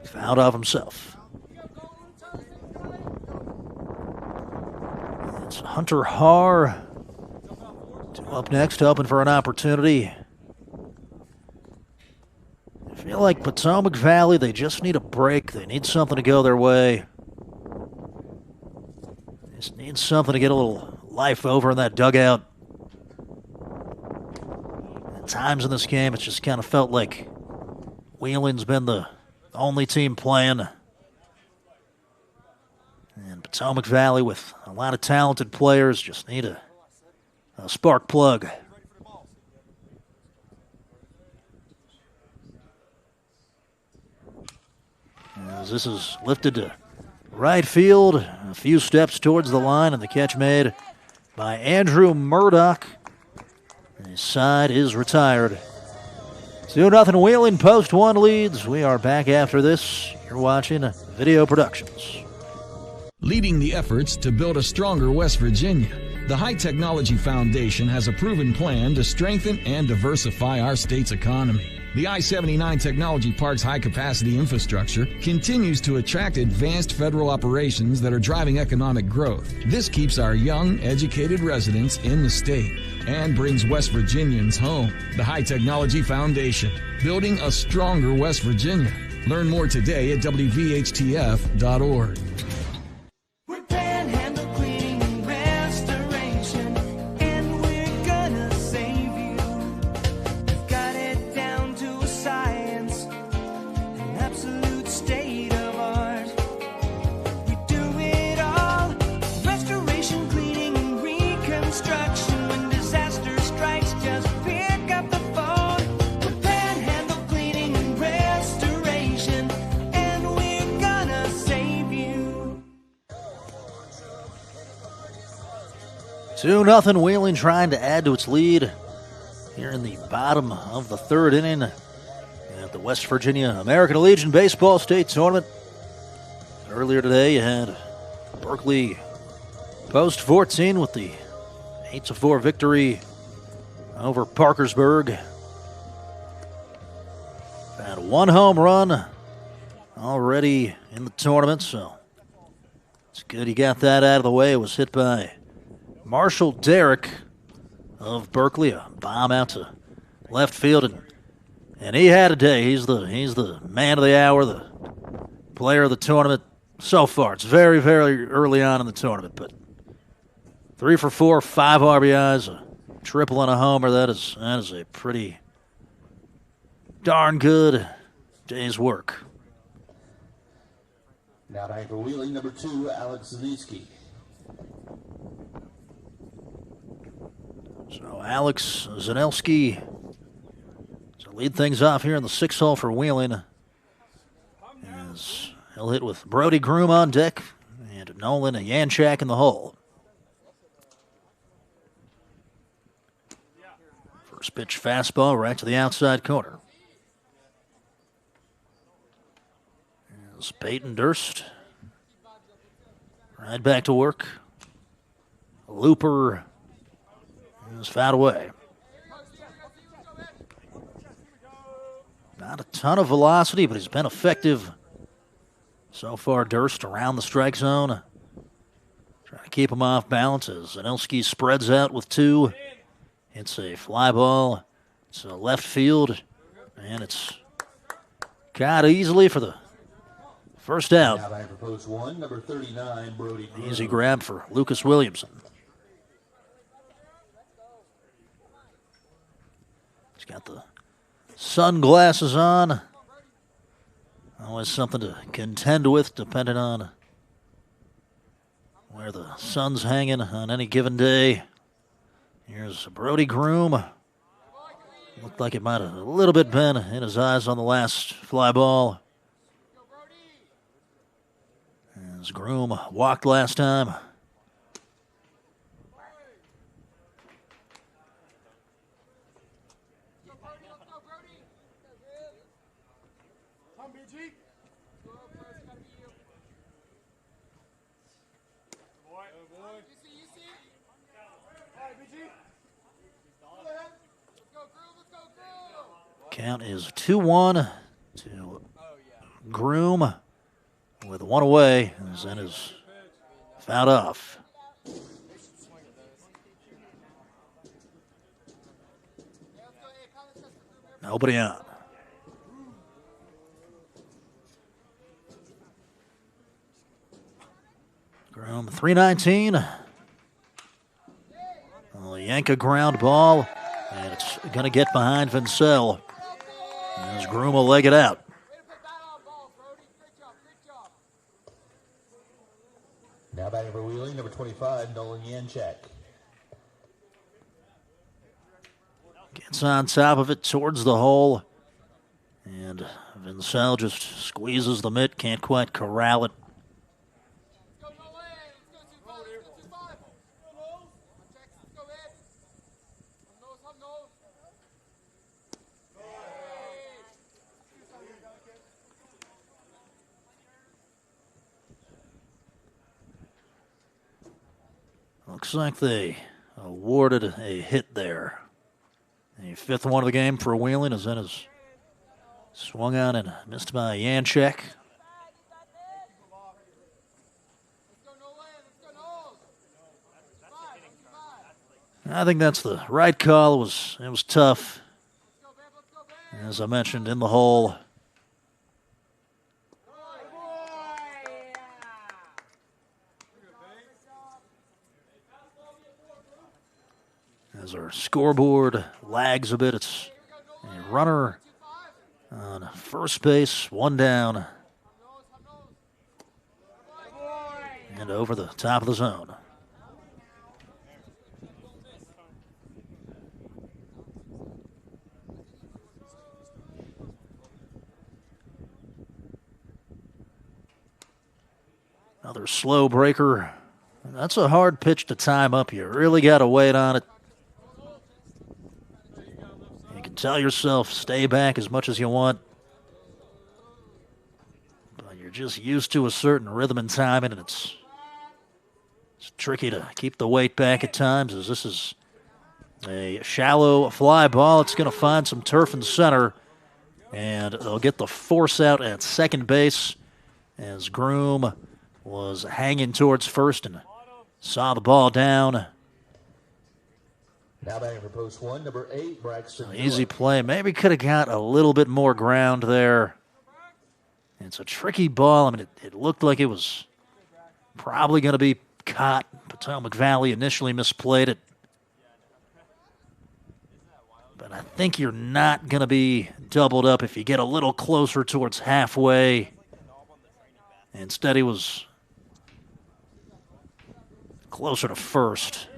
[SPEAKER 1] Fouled off himself. It's Hunter Haar. 2 up next, hoping for an opportunity. I feel like Potomac Valley, they just need a break. They need something to go their way. They just need something to get a little life over in that dugout. At times in this game, it's just kind of felt like Wheelin's been the only team playing. And Potomac Valley, with a lot of talented players, just need a spark plug. As this is lifted to right field, a few steps towards the line, and the catch made by Andrew Murdoch. And his side is retired. 2-0 Wheeling, post 1 leads. We are back after this. You're watching Video Productions.
[SPEAKER 3] Leading the efforts to build a stronger West Virginia, the High Technology Foundation has a proven plan to strengthen and diversify our state's economy. The I-79 Technology Park's high-capacity infrastructure continues to attract advanced federal operations that are driving economic growth. This keeps our young, educated residents in the state and brings West Virginians home. The High Technology Foundation, building a stronger West Virginia. Learn more today at WVHTF.org.
[SPEAKER 1] Two nothing Wheeling trying to add to its lead here in the bottom of the 3rd inning at the West Virginia American Legion Baseball State Tournament. Earlier today, you had Berkeley post 14 with the 8-4 victory over Parkersburg. Had 1 home run already in the tournament, so it's good he got that out of the way. It was hit by Marshall Derrick of Berkeley, a bomb out to left field, and he had a day. He's the man of the hour, the player of the tournament so far. It's very, very early on in the tournament, but 3 for 4, 5 RBIs, a triple and a homer. That is a pretty darn good day's work.
[SPEAKER 6] Now batting for Wheeling, number 2, Alex Zaniski.
[SPEAKER 1] So Alex Zanelski to lead things off here in the 6th hole for Wheeling. As he'll hit with Brody Groom on deck Nolan and Yanchak in the hole. First pitch fastball right to the outside corner. Here's Peyton Durst. Right back to work. Looper is fouled away. Not a ton of velocity, but he's been effective so far. Durst around the strike zone. Trying to keep him off balance as Zanelski spreads out with two. It's a fly ball. It's a left field, and it's caught easily for the first out.
[SPEAKER 6] Now batting for post one, number 39, Brody Groom.
[SPEAKER 1] Easy grab for Lucas Williamson. He's got the sunglasses on. Always something to contend with depending on where the sun's hanging on any given day. Here's Brody Groom. Looked like it might have a little bit been in his eyes on the last fly ball. As Groom walked last time. Count is 2-1 to Groom with one away. And Zen is fouled off. Nobody on. Groom 319. Yank ground ball, and it's going to get behind Vincel. As Groom will leg it out.
[SPEAKER 6] Now batting for Wheeling, number 25, Nolan Yanchak.
[SPEAKER 1] Gets on top of it towards the hole. And Vincel just squeezes the mitt, can't quite corral it. Looks like they awarded a hit there. The fifth one of the game for Wheeling as then is swung on and missed by Yanchek. I think that's the right call. It was tough. As I mentioned, in the hole. As our scoreboard lags a bit, it's a runner on first base, one down. And over the top of the zone. Another slow breaker. That's a hard pitch to time up. You really got to wait on it. You can tell yourself, stay back as much as you want. But you're just used to a certain rhythm and timing, and it's tricky to keep the weight back at times, as this is a shallow fly ball. It's going to find some turf in center, and they'll get the force out at second base as Groom was hanging towards first and saw the ball down.
[SPEAKER 6] Now batting for post one, number 8, Braxton.
[SPEAKER 1] Easy play. Maybe could have got a little bit more ground there. It's a tricky ball. I mean, it looked like it was probably going to be caught. Potomac Valley initially misplayed it. But I think you're not going to be doubled up if you get a little closer towards halfway. Instead, he was closer to first.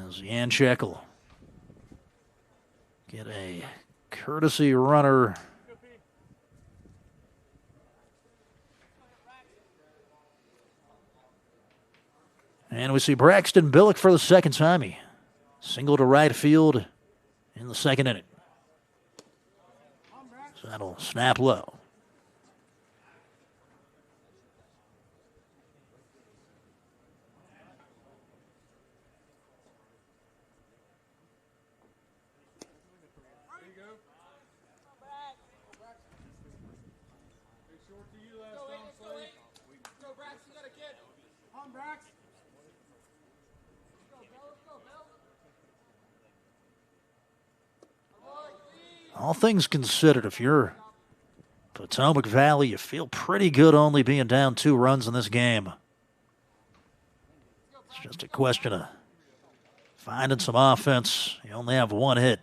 [SPEAKER 1] As Yanchek will get a courtesy runner And we see Braxton Billick for the second time. He single to right field in the second inning. So that'll snap low. All things considered, if you're Potomac Valley, you feel pretty good only being down 2 runs in this game. It's just a question of finding some offense. You only have 1 hit.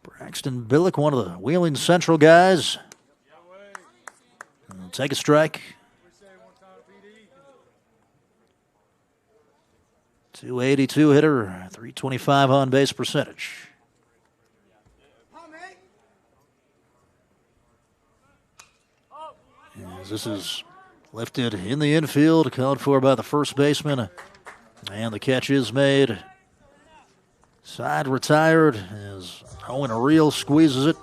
[SPEAKER 1] Braxton Billick, one of the Wheeling Central guys. Take a strike. 282 hitter, 325 on base percentage. As this is lifted in the infield, called for by the first baseman, and the catch is made. Side retired as Owen Reel squeezes it,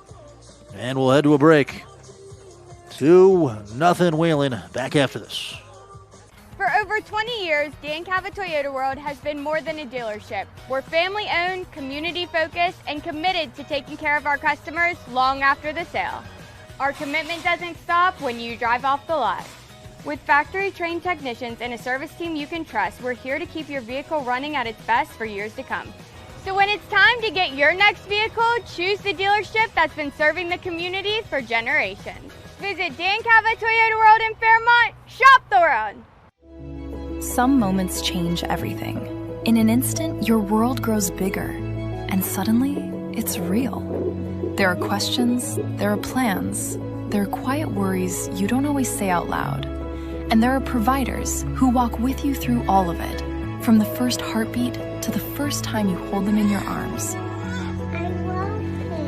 [SPEAKER 1] and we'll head to a break. 2-0 Wheeling. Back after this.
[SPEAKER 11] For over 20 years, Dan Cava Toyota World has been more than a dealership. We're family-owned, community-focused, and committed to taking care of our customers long after the sale. Our commitment doesn't stop when you drive off the lot. With factory-trained technicians and a service team you can trust, we're here to keep your vehicle running at its best for years to come. So when it's time to get your next vehicle, choose the dealership that's been serving the community for generations. Visit Dan Cava Toyota World in Fairmont. Shop the world.
[SPEAKER 4] Some moments change everything. In an instant, your world grows bigger, and suddenly, it's real. There are questions, there are plans, there are quiet worries you don't always say out loud, and there are providers who walk with you through all of it, from the first heartbeat to the first time you hold them in your arms.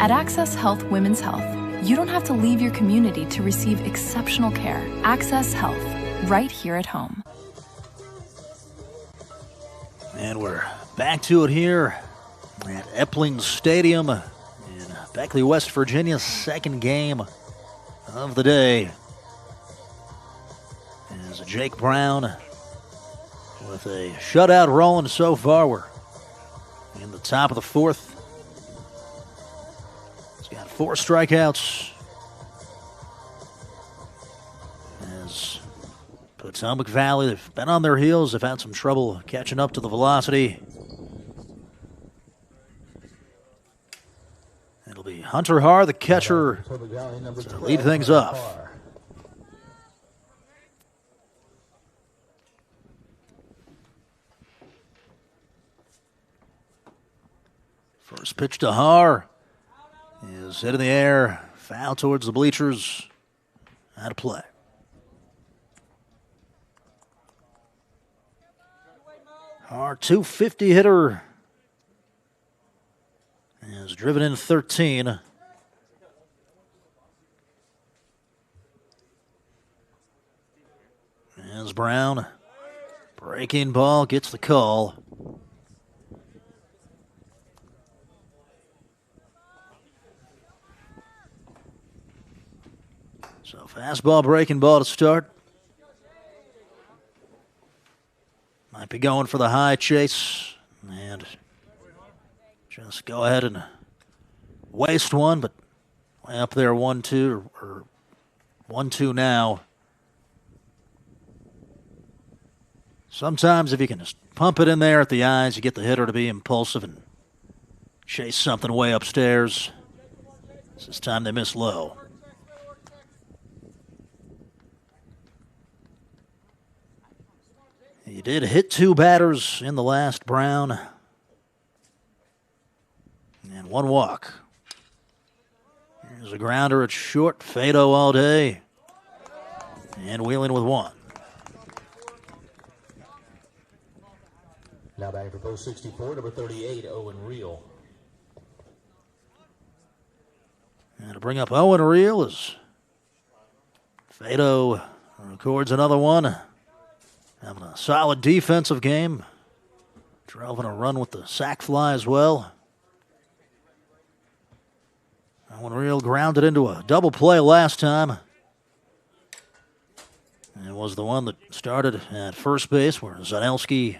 [SPEAKER 4] At Access Health Women's Health, you don't have to leave your community to receive exceptional care. Access Health, right here at home.
[SPEAKER 1] And we're back to it here at Epling Stadium in Beckley, West Virginia. Second game of the day. As Jake Brown with a shutout rolling so far. We're in the top of the 4th. He's got 4 strikeouts. As Potomac Valley, they've been on their heels. They've had some trouble catching up to the velocity. It'll be Hunter Haar, the catcher, to lead things off. First pitch to Haar is hit in the air, foul towards the bleachers, out of play. Haar, 250 hitter, is driven in 13. As Brown, breaking ball, gets the call. So fastball, breaking ball to start. Might be going for the high chase and just go ahead and waste one, but way up there 1-2 or 1-2 now. Sometimes if you can just pump it in there at the eyes, you get the hitter to be impulsive and chase something way upstairs. This time they miss low. He did hit 2 batters in the last, Brown, and 1 walk. Here's a grounder at short, Fado all day, and Wheeling with 1.
[SPEAKER 6] Now batting for post 64, number 38, Owen Reel.
[SPEAKER 1] And to bring up Owen Reel as Fado records another one. Having a solid defensive game. Drove in a run with the sac fly as well. Owen Reel grounded into a double play last time. It was the one that started at first base where Zanelski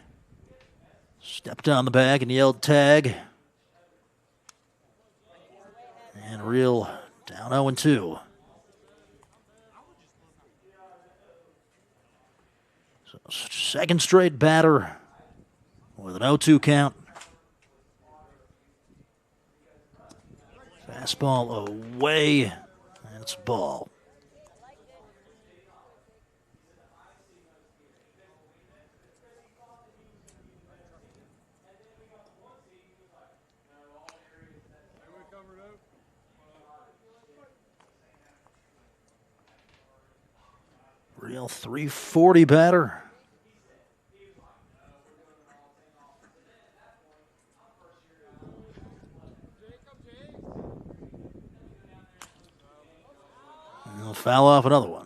[SPEAKER 1] stepped on the bag and yelled tag. And Reel down 0-2. So second straight batter with an 0-2 count. Fastball away, and it's a ball. Real 340 batter. And he'll foul off another one.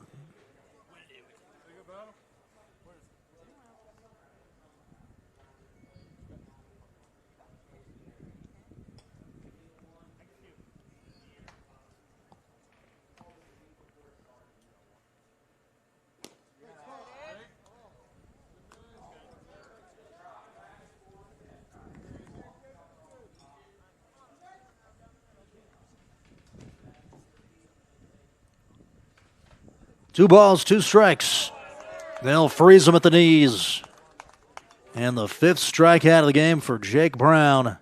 [SPEAKER 1] Two balls, two strikes. They'll freeze him at the knees. And the fifth strikeout of the game for Jake Brown.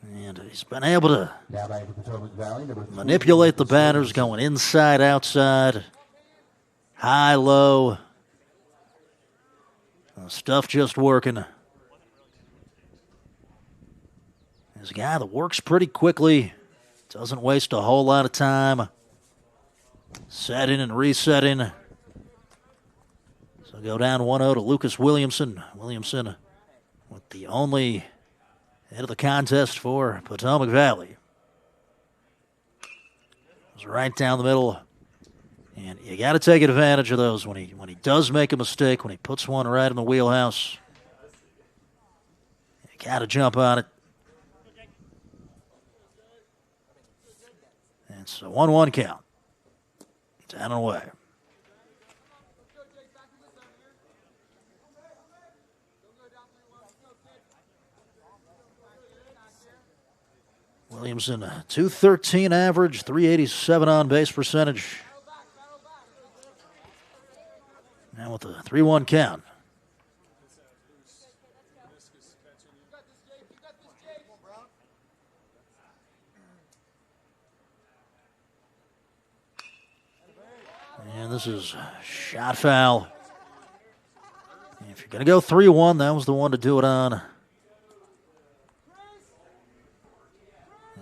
[SPEAKER 1] And he's been able to manipulate the batters, going inside, outside, high, low. Stuff just working. He's a guy that works pretty quickly. Doesn't waste a whole lot of time setting and resetting. So go down 1-0 to Lucas Williamson. Williamson with the only hit of the contest for Potomac Valley. It's right down the middle. And you got to take advantage of those when he does make a mistake, when he puts one right in the wheelhouse. You got to jump on it. It's a 1-1 count. Down and away. Williamson, .213 average, .387 on base percentage. Now with a 3-1 count. And this is shot foul. If you're going to go 3-1, that was the one to do it on. It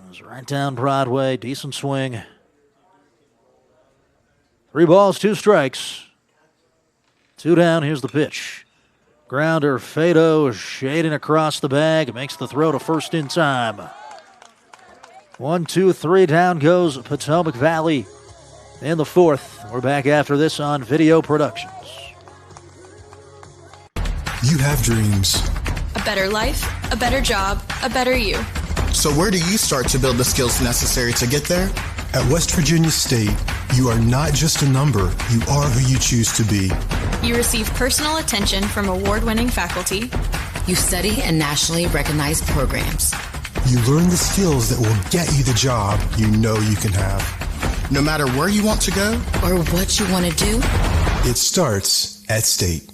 [SPEAKER 1] was right down Broadway. Decent swing. 3 balls, 2 strikes. 2 down. Here's the pitch. Grounder, Fado shading across the bag. Makes the throw to first in time. 1, 2, 3. Down goes Potomac Valley. In the 4th, we're back after this on Video Productions.
[SPEAKER 7] You have dreams.
[SPEAKER 5] A better life, a better job, a better you.
[SPEAKER 7] So where do you start to build the skills necessary to get there? At West Virginia State, you are not just a number, you are who you choose to be.
[SPEAKER 5] You receive personal attention from award-winning faculty.
[SPEAKER 9] You study in nationally recognized programs.
[SPEAKER 7] You learn the skills that will get you the job you know you can have. No matter where you want to go
[SPEAKER 9] or what you want to do,
[SPEAKER 7] it starts at State.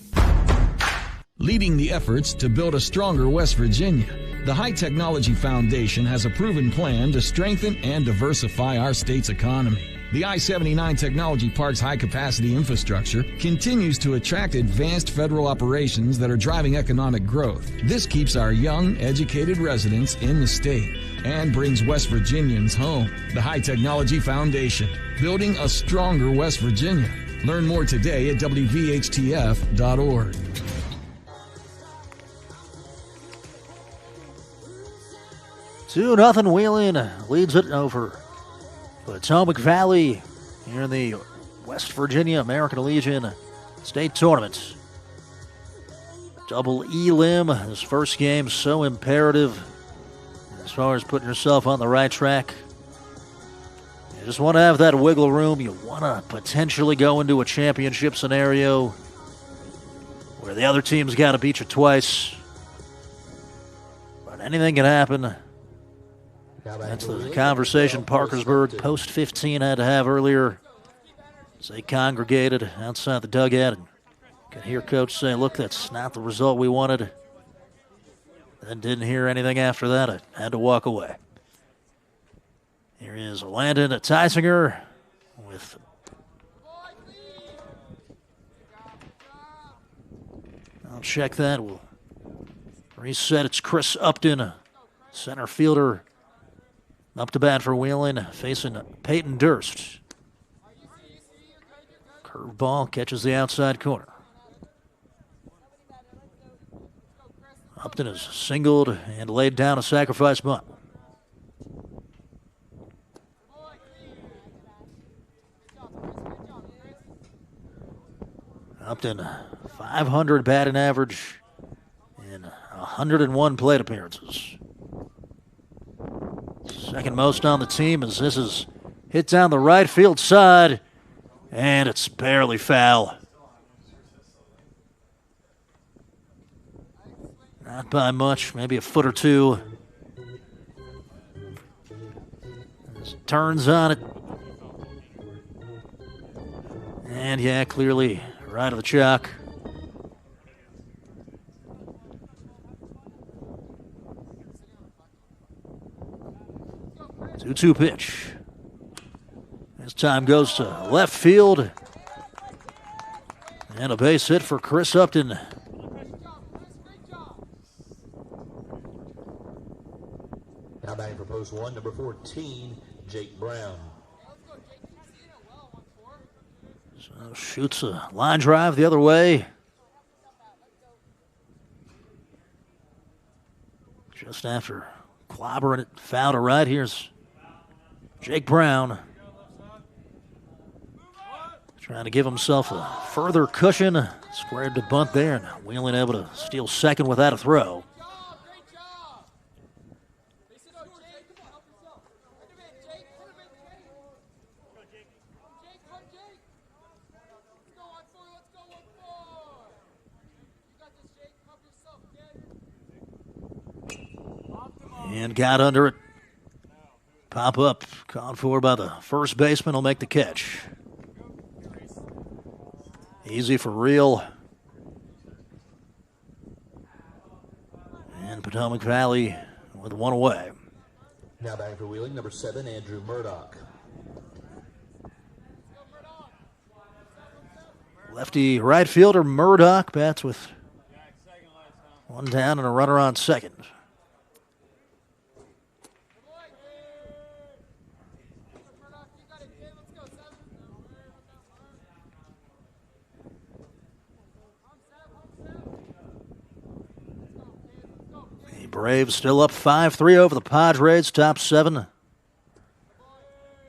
[SPEAKER 3] Leading the efforts to build a stronger West Virginia, the High Technology Foundation has a proven plan to strengthen and diversify our state's economy. The I-79 Technology Park's high-capacity infrastructure continues to attract advanced federal operations that are driving economic growth. This keeps our young, educated residents in the state and brings West Virginians home. The High Technology Foundation, building a stronger West Virginia. Learn more today at WVHTF.org.
[SPEAKER 1] 2-0 Wheeling leads it over Potomac Valley here in the West Virginia American Legion State Tournament. Double elim, this first game so imperative as far as putting yourself on the right track. You just want to have that wiggle room. You want to potentially go into a championship scenario where the other team's got to beat you twice. But anything can happen. That's the conversation Parkersburg post 15 had to have earlier as they congregated outside the dugout and could hear Coach say, look, that's not the result we wanted. Then didn't hear anything after that. I had to walk away. Here is Landon Teisinger with I'll check that. We'll reset. It's Chris Upton, center fielder, up to bat for Wheeling, facing Peyton Durst. Curveball catches the outside corner. Upton is singled and laid down a sacrifice bunt. Upton, 500 batting average in 101 plate appearances. Second most on the team as this is hit down the right field side, and it's barely foul. Not by much, maybe a foot or two. As it turns on it. And yeah, clearly right of the chalk. 2-2 pitch. This time goes to left field. And a base hit for Chris Upton.
[SPEAKER 6] Now batting for post one, number 14, Jake Brown.
[SPEAKER 1] So shoots a line drive the other way. Just after clobbering it foul to right, here's Jake Brown. Trying to give himself a further cushion. Squared to bunt there, and Wheeling able to steal second without a throw. And got under it. Pop up, called for by the first baseman, will make the catch. Easy for real. And Potomac Valley with one away.
[SPEAKER 6] Now batting for Wheeling, number 7, Andrew Murdoch.
[SPEAKER 1] Lefty right fielder Murdoch bats with one down and a runner on second. Braves still up 5-3 over the Padres, top 7.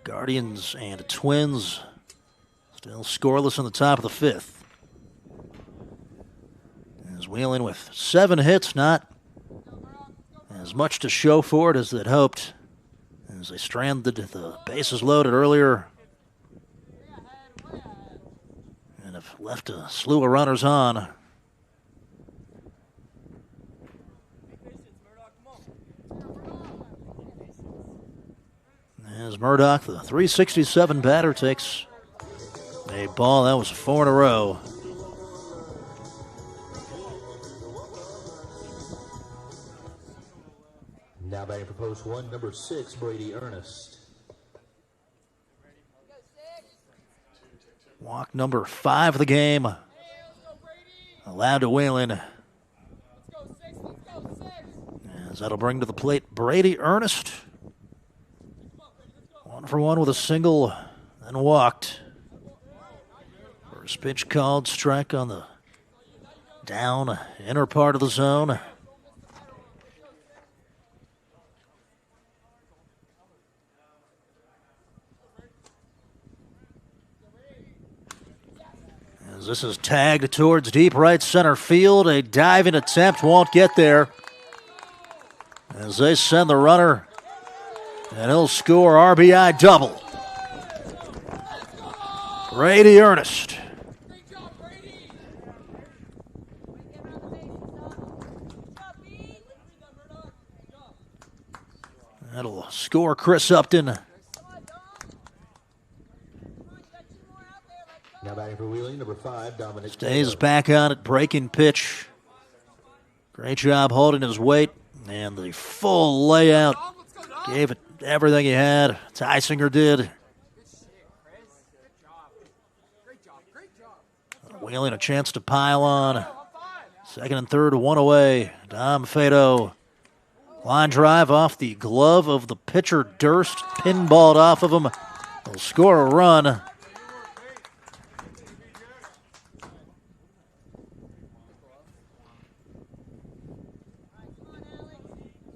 [SPEAKER 1] Guardians and Twins still scoreless in the top of the 5th. As Wheeling with 7 hits, not as much to show for it as they'd hoped. As they stranded the bases loaded earlier and have left a slew of runners on. As Murdoch, the 367 batter, takes a ball. That was 4 in a row.
[SPEAKER 6] Now batting for post one, number 6, Brady Ernest.
[SPEAKER 1] Walk number 5 of the game. Allowed to Wheeling. As that'll bring to the plate Brady Ernest. 1 for 1 with a single, then walked. First pitch called, strike on the down inner part of the zone. As this is tagged towards deep right center field. A diving attempt won't get there. As they send the runner, and he'll score RBI double. Brady Ernest. That'll score Chris Upton.
[SPEAKER 6] Now batting for Wheeling, number 5, Dominic.
[SPEAKER 1] Stays back on it, breaking pitch. Great job holding his weight, and the full layout. Gave it everything he had. Tysinger did. Wheeling a chance to pile on. Second and third, one away. Dom Fado. Line drive off the glove of the pitcher Durst. Pinballed off of him. He'll score a run.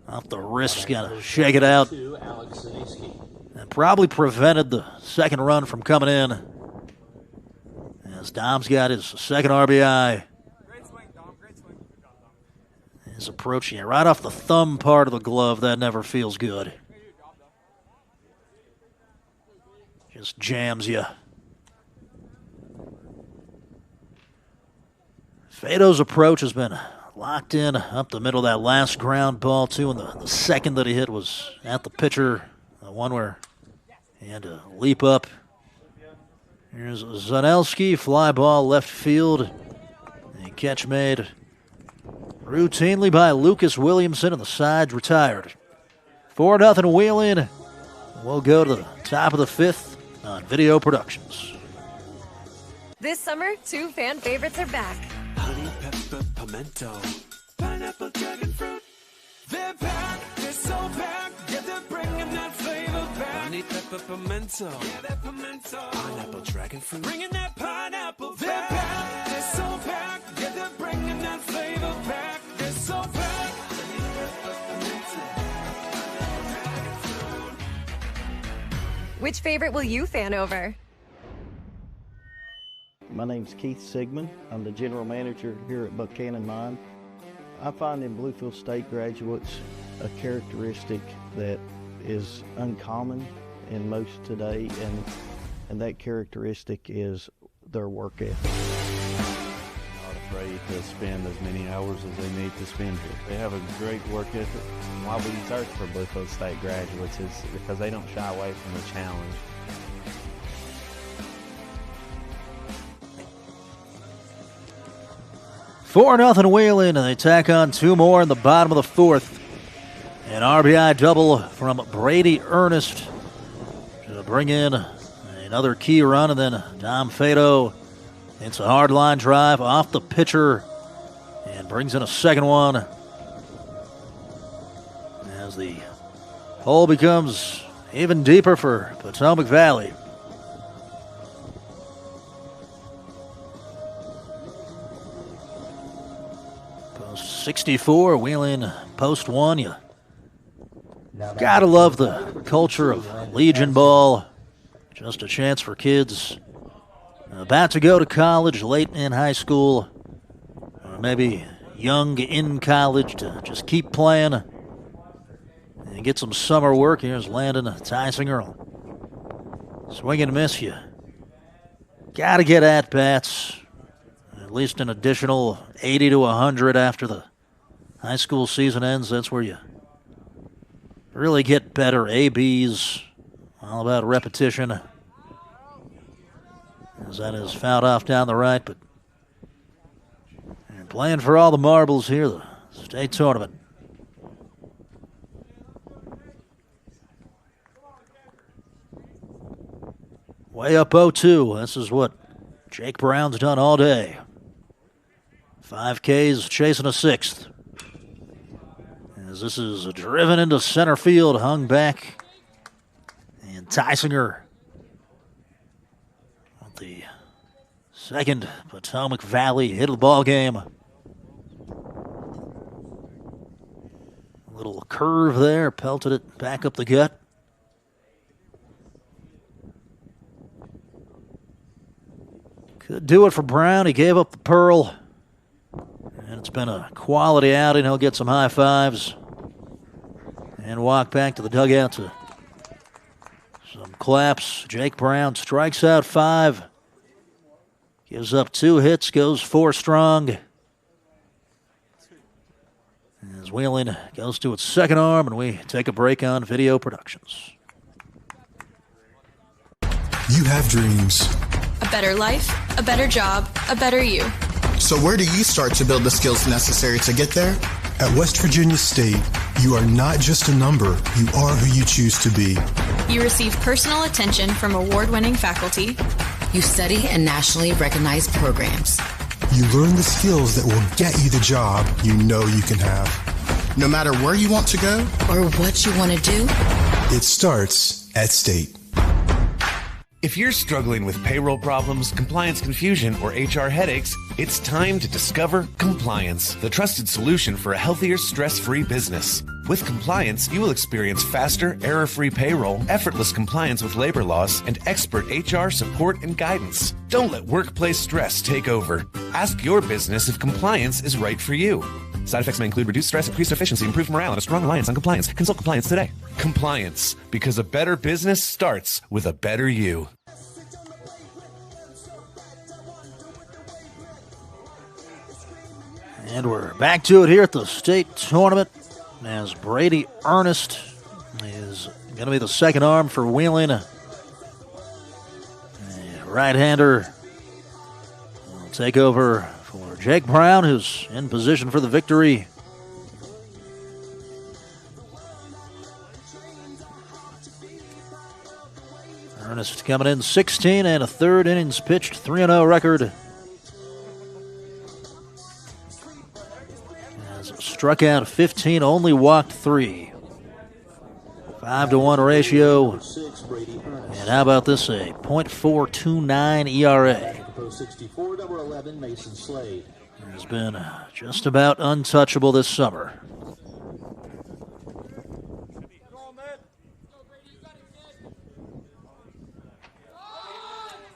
[SPEAKER 1] Off the wrist, got to shake it out. And probably prevented the second run from coming in. As Dom's got his second RBI. His approach, right off the thumb part of the glove, that never feels good. Just jams you. Fado's approach has been locked in up the middle of that last ground ball, too, and the second that he hit was at the pitcher, the one where he had to leap up. Here's Zanelski, fly ball left field. A catch made routinely by Lucas Williamson, and the side's retired. 4-0 Wheeling. We'll go to the top of the fifth on Video Productions.
[SPEAKER 19] This summer, 2 fan favorites are back.
[SPEAKER 20] Honey, pepper, pimento, pineapple, dragon fruit. They're packed, they're so packed. Yeah, they're bringing that flavor back. Honey, pepper, pimento, yeah, that pimento. Pineapple, dragon fruit, bringing that pineapple back. They're packed, they're so packed. Yeah, they're bringing that flavor back. They're so packed. Honey, pepper, pimento,
[SPEAKER 19] Which favorite will you fan over?
[SPEAKER 13] My name's Keith Sigmund. I'm the general manager here at Buchanan Mine. I find in Bluefield State graduates a characteristic that is uncommon in most today, and that characteristic is their work ethic.
[SPEAKER 14] Not afraid to spend as many hours as they need to spend here. They have a great work ethic.
[SPEAKER 15] Why we search for Bluefield State graduates is because they don't shy away from the challenge.
[SPEAKER 1] 4-0 Wheeling, and they tack on 2 more in the bottom of the fourth. An RBI double from Brady Ernest to bring in another key run, and then Dom Fado. It's a hard line drive off the pitcher and brings in a second one. As the hole becomes even deeper for Potomac Valley. Post 64, Wheeling post 1. You gotta love the culture of Legion Ball. Just a chance for kids about to go to college, late in high school, or maybe young in college, to just keep playing and get some summer work. Here's Landon Tysinger. Swing and miss. You gotta get at-bats, at least an additional 80 to 100 after the high school season ends. That's where you really get better. ABs, all about repetition. As that is fouled off down the right, but playing for all the marbles here, the state tournament. Way up 0-2. This is what Jake Brown's done all day. 5 Ks chasing a sixth. As this is driven into center field, hung back. And Tysinger with the second Potomac Valley hit of the ball game. A little curve there, pelted it back up the gut. Could do it for Brown. He gave up the pearl. And it's been a quality outing. He'll get some high fives and walk back to the dugout to some claps. Jake Brown strikes out 5. Gives up 2 hits, goes 4 strong. As Wheeling goes to its second arm, and we take a break on Video Productions.
[SPEAKER 7] You have dreams.
[SPEAKER 5] A better life, a better job, a better you.
[SPEAKER 7] So where do you start to build the skills necessary to get there? At West Virginia State, you are not just a number, you are who you choose to be.
[SPEAKER 5] You receive personal attention from award-winning faculty.
[SPEAKER 9] You study in nationally recognized programs.
[SPEAKER 7] You learn the skills that will get you the job you know you can have. No matter where you want to go
[SPEAKER 9] or what you want to do,
[SPEAKER 7] it starts at State.
[SPEAKER 10] If you're struggling with payroll problems, compliance confusion, or HR headaches, it's time to discover Compliance, the trusted solution for a healthier, stress-free business. With Compliance, you will experience faster, error-free payroll, effortless compliance with labor laws, and expert HR support and guidance. Don't let workplace stress take over. Ask your business if compliance is right for you. Side effects may include reduced stress, increased efficiency, improved morale, and a strong reliance on compliance. Consult Compliance today. Compliance, because a better business starts with a better you.
[SPEAKER 1] And we're back to it here at the state tournament as Brady Ernest is going to be the second arm for Wheeling. A right-hander will take over for Jake Brown, who's in position for the victory. Ernest coming in 16 and a third innings pitched, 3-0 record. Has struck out 15, only walked 3. 5-to-1 ratio. And how about this, a .429 ERA. Has been just about untouchable this summer.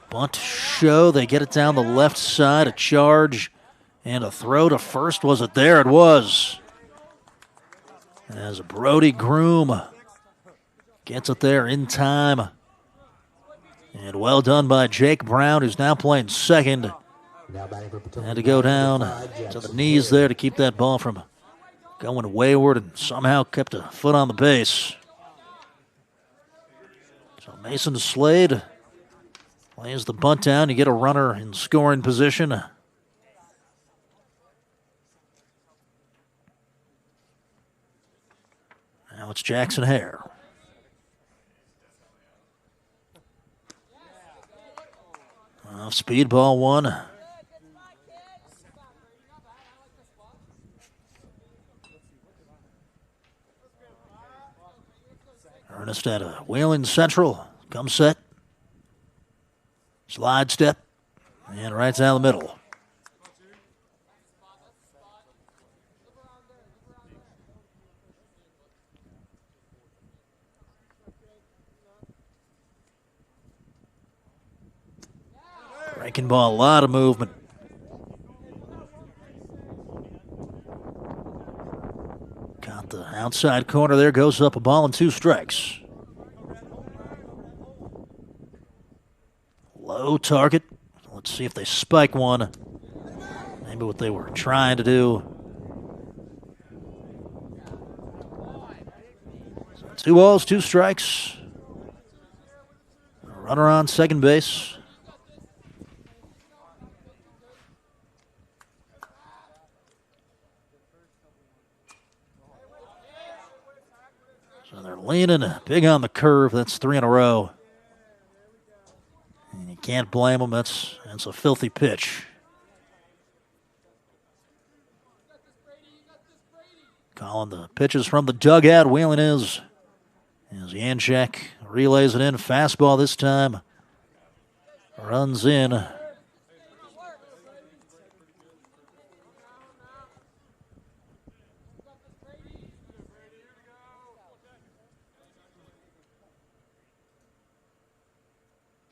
[SPEAKER 1] Bunt show, they get it down the left side, a charge, and a throw to first. Was it there? It was. As Brody Groom gets it there in time. And well done by Jake Brown, who's now playing second. Had to go down to the knees there to keep that ball from going wayward and somehow kept a foot on the base. So Mason Slade lays the bunt down. You get a runner in scoring position. Now it's Jackson Hare. Off speed, ball 1. Ernest at a Wheeling Central. Come set. Slide step. And right down the middle. Breaking ball, a lot of movement. Got the outside corner there, goes up a ball and 2 strikes. Low target. Let's see if they spike one. Maybe what they were trying to do. So 2 balls, 2 strikes. Runner on second base. So they're leaning big on the curve. That's 3 in a row. And you can't blame them. That's a filthy pitch. Calling the pitches from the dugout. Wheeling is. As Janczak relays it in. Fastball this time. Runs in.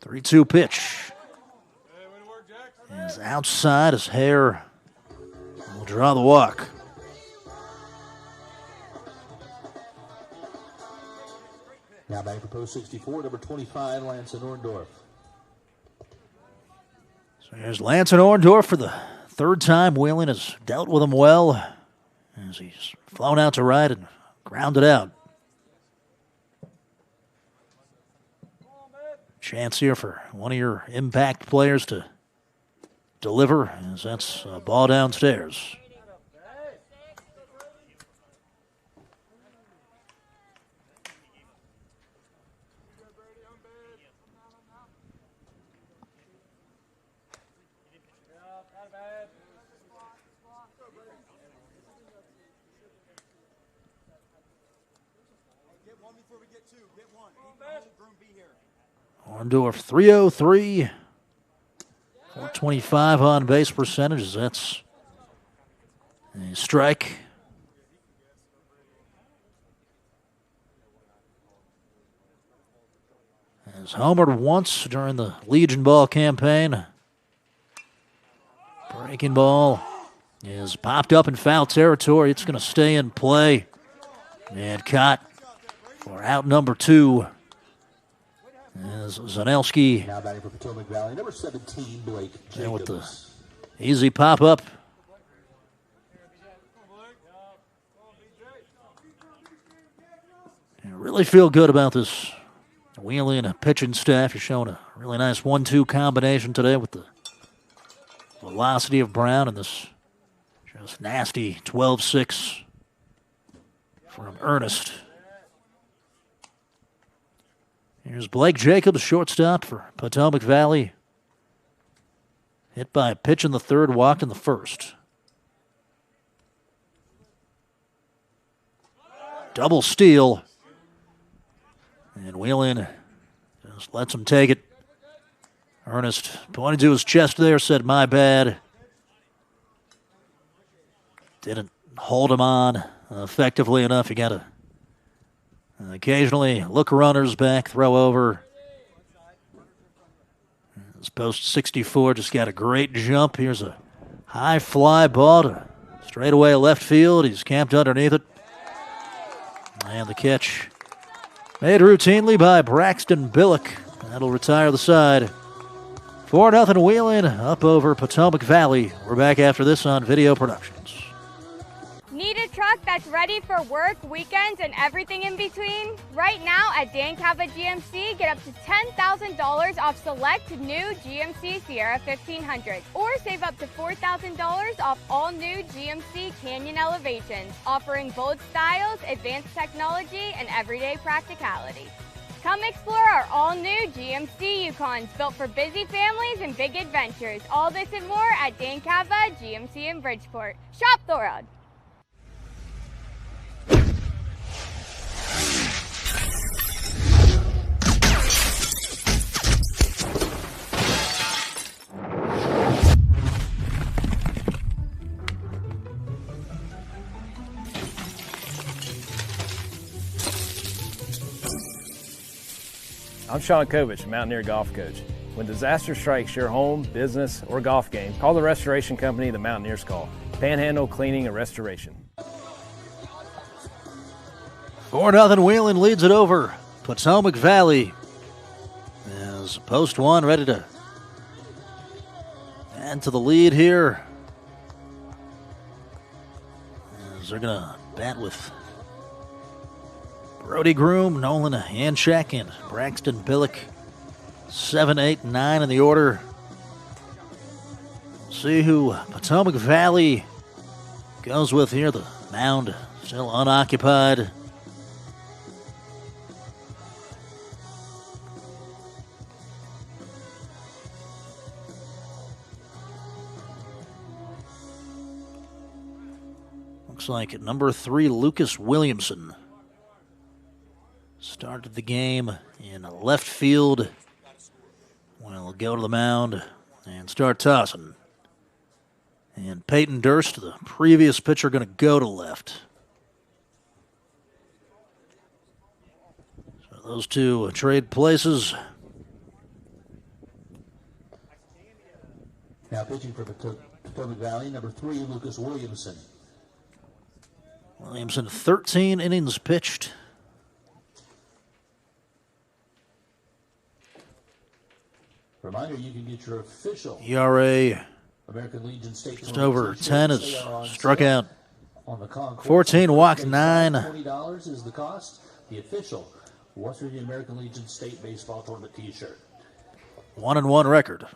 [SPEAKER 1] Three-two pitch. outside. His hair will draw the walk.
[SPEAKER 6] Now back for post 64, number 25, Lance Orndorff.
[SPEAKER 1] So here's Lance Orndorff for the third time. Wheeling has dealt with him well as he's flown out to right and grounded out. Chance here for one of your impact players to deliver, as that's a ball downstairs. Orndorff 303, 425 on base percentage. That's a strike. Has homered once during the Legion Ball campaign. Breaking ball is popped up in foul territory. It's going to stay in play. And caught for out number 2. As Zanelski
[SPEAKER 6] now batting for Potomac Valley, number 17, Blake Jacobs.
[SPEAKER 1] With the easy pop-up. I really feel good about this Wheeling pitching staff. You're showing a really nice 1-2 combination today with the velocity of Brown and this just nasty 12-6 from Ernest. Here's Blake Jacobs, shortstop for Potomac Valley. Hit by a pitch in the third, walked in the first. Double steal. And Wheeling just lets him take it. Ernest pointed to his chest there, said, "My bad." Didn't hold him on effectively enough. You got to occasionally look runners back, throw over. This post 64 just got a great jump. Here's a high fly ball to straightaway left field. He's camped underneath it. And the catch made routinely by Braxton Billick. That'll retire the side. 4-0 Wheeling up over Potomac Valley. We're back after this on Video Productions.
[SPEAKER 11] Need a truck that's ready for work, weekends, and everything in between? Right now at Dan Cava GMC, get up to $10,000 off select new GMC Sierra 1500, or save up to $4,000 off all new GMC Canyon Elevations, offering bold styles, advanced technology, and everyday practicality. Come explore our all-new GMC Yukons, built for busy families and big adventures. All this and more at Dan Cava GMC in Bridgeport. Shop Thorod.
[SPEAKER 8] I'm Sean Kovich, Mountaineer Golf Coach. When disaster strikes your home, business, or golf game, call the restoration company the Mountaineers call. Panhandle Cleaning and Restoration.
[SPEAKER 1] 4-0 Wheeling leads it over Potomac Valley. As post 1 ready to add to the lead here. As they're going to bat with Brody Groom, Nolan Hanchak, and Braxton Billick. 7, 8, 9 in the order. See who Potomac Valley goes with here. The mound still unoccupied. Looks like number 3, Lucas Williamson, started the game in left field. We'll go to the mound and start tossing. And Peyton Durst, the previous pitcher, going to go to left. So those two trade places.
[SPEAKER 6] Now pitching for Potomac Valley, number 3, Lucas Williamson.
[SPEAKER 1] Williamson, 13 innings pitched.
[SPEAKER 6] Reminder, you can get your official
[SPEAKER 1] ERA
[SPEAKER 6] American Legion State
[SPEAKER 1] just over 10 is struck
[SPEAKER 6] sale
[SPEAKER 1] out.
[SPEAKER 6] On the Concourse.
[SPEAKER 1] 14, walked 9.
[SPEAKER 6] $20 is the cost. The official West Virginia American Legion State Baseball Tournament T-shirt.
[SPEAKER 1] 1-1 record.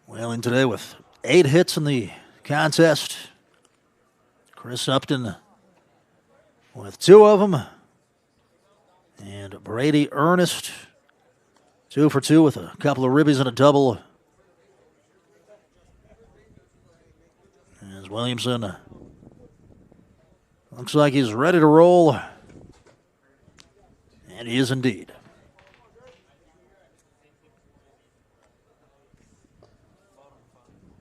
[SPEAKER 1] Whaling today with 8 hits in the contest. Chris Upton with 2 of them. And Brady Ernest, 2 for 2 with a couple of ribbies and a double. As Williamson looks like he's ready to roll. And he is indeed.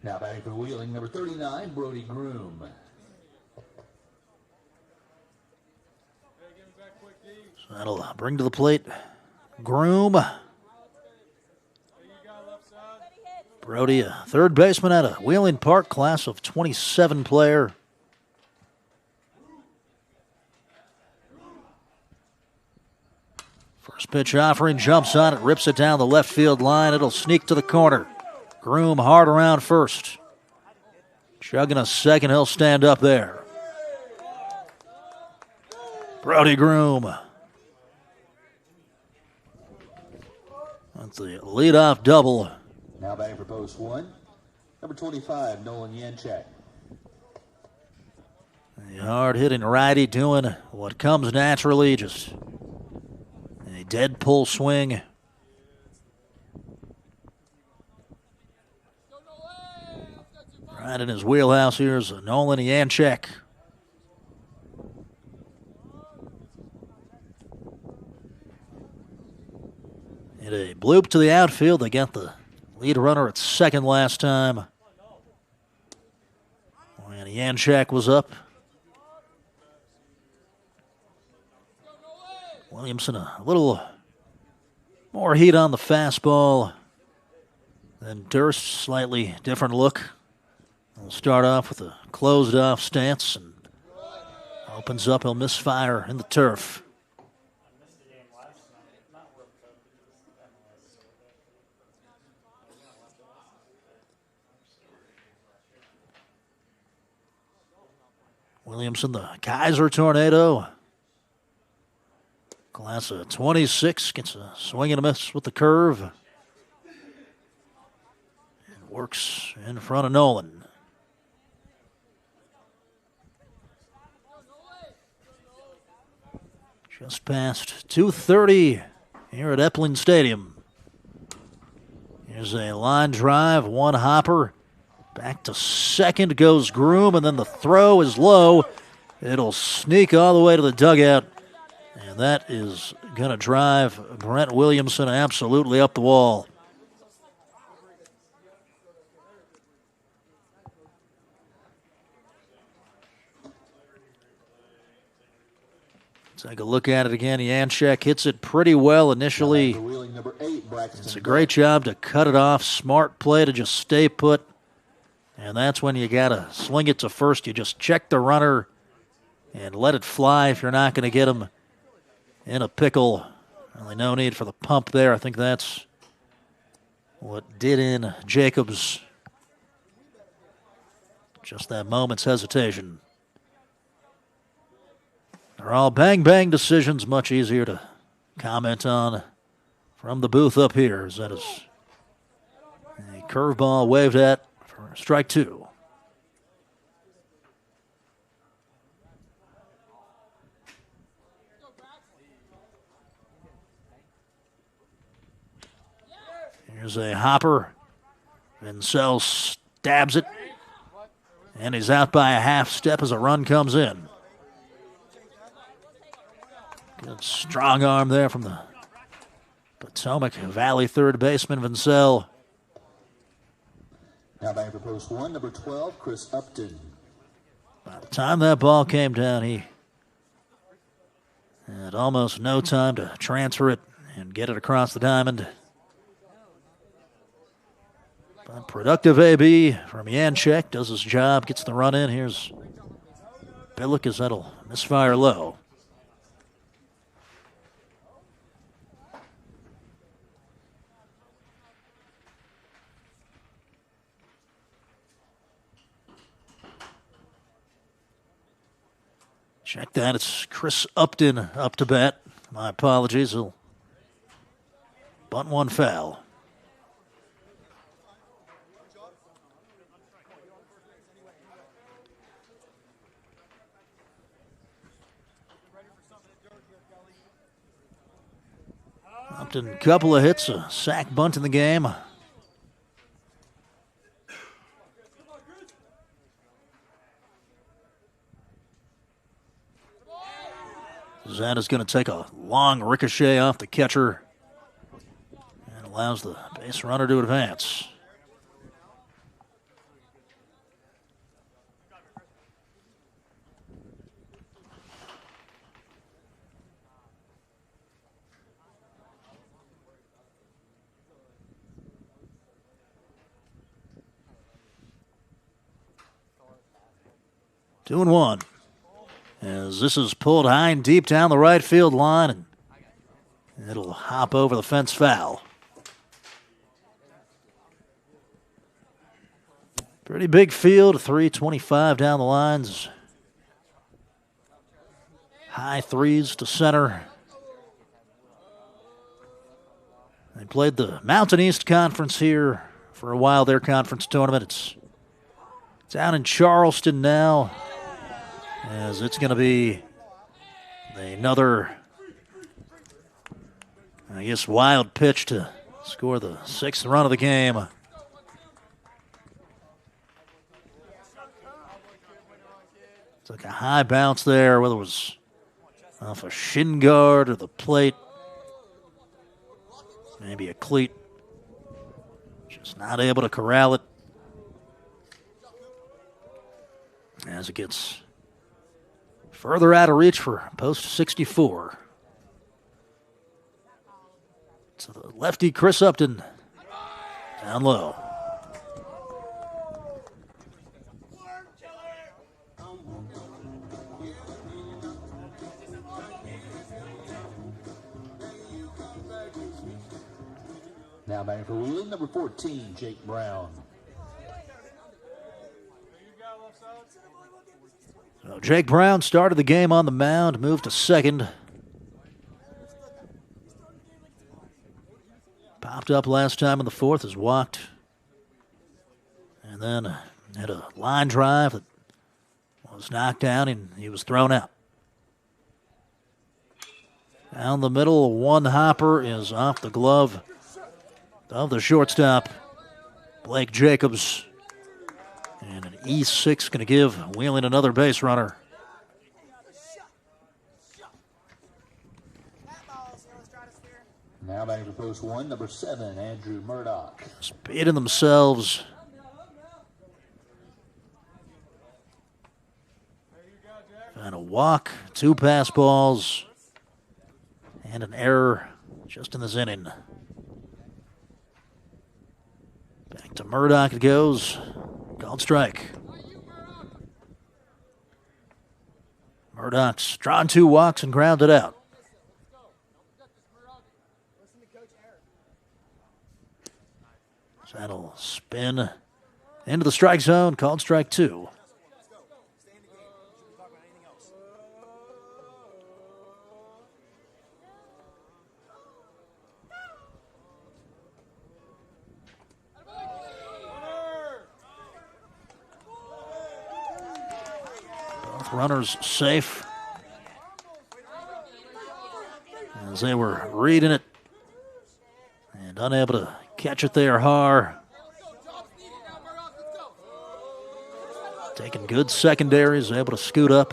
[SPEAKER 6] Now batting for Wheeling, number 39, Brody Groom.
[SPEAKER 1] So that'll bring to the plate Groom. Brody, a third baseman at a Wheeling Park class of 27 player. First pitch offering, jumps on it, rips it down the left field line. It'll sneak to the corner. Groom hard around first. Chugging a second, he'll stand up there. Brody Groom. That's the leadoff double.
[SPEAKER 6] Now batting for post 1, number 25, Nolan Yanchak.
[SPEAKER 1] The hard-hitting righty doing what comes naturally, just a dead pull swing. Right in his wheelhouse here is Nolan Yanchak. And a bloop to the outfield. They got the lead runner at second last time. And Yanchak was up. Williamson a little more heat on the fastball than Durst. Slightly different look. He'll start off with a closed-off stance and opens up. He'll misfire in the turf. Williamson, the Kaiser Tornado. Class of 26, gets a swing and a miss with the curve. And works in front of Nolan. Just past 2:30 here at Epling Stadium. Here's a line drive, one hopper. Back to second goes Groom, and then the throw is low. It'll sneak all the way to the dugout, and that is going to drive Brent Williamson absolutely up the wall. Take a look at it again. Yanchak hits it pretty well initially. It's a great job to cut it off. Smart play to just stay put. And that's when you got to sling it to first. You just check the runner and let it fly if you're not going to get him in a pickle. Really no need for the pump there. I think that's what did in Jacobs. Just that moment's hesitation. They're all bang-bang decisions, much easier to comment on from the booth up here. As that is a curveball waved at for strike 2. Here's a hopper. Vincel stabs it. And he's out by a half step as a run comes in. Good strong arm there from the Potomac Valley third baseman, Vincel.
[SPEAKER 6] Now batting for post 1, number 12, Chris Upton.
[SPEAKER 1] By the time that ball came down, he And almost no time to transfer it and get it across the diamond. But productive AB from Janchek does his job, gets the run in. Here's Billick as that'll misfire low. Check that, it's Chris Upton up to bat. My apologies, he'll bunt one foul. Upton, couple of hits, a sack bunt in the game. Zana's going to take a long ricochet off the catcher and allows the base runner to advance. Two and one. As this is pulled high and deep down the right field line, and it'll hop over the fence foul. Pretty big field, 325 down the lines. High threes to center. They played the Mountain East Conference here for a while, their conference tournament. It's down in Charleston now, as it's going to be another, I guess, wild pitch to score the sixth run of the game. Took a high bounce there, whether it was off a shin guard or the plate, maybe a cleat. Just not able to corral it as it gets further out of reach for post 64. So the lefty Chris Upton down low.
[SPEAKER 6] Now batting for Wheeling, number 14, Jake Brown.
[SPEAKER 1] So Jake Brown started the game on the mound, moved to second. Popped up last time in the fourth, is walked. And then had a line drive that was knocked down and he was thrown out. Down the middle, one hopper is off the glove of the shortstop, Blake Jacobs. And an E6 going to give Wheeling another base runner.
[SPEAKER 6] Now batting for post one, number 7, Andrew Murdoch.
[SPEAKER 1] Speeding themselves. And a walk, 2 pass balls, and an error just in this inning. Back to Murdoch it goes. Called strike. Murdoch's drawn 2 walks and grounded out. So that'll spin into the strike zone. Called strike 2. Runners safe as they were reading it and unable to catch it there. Har taking good secondaries, able to scoot up.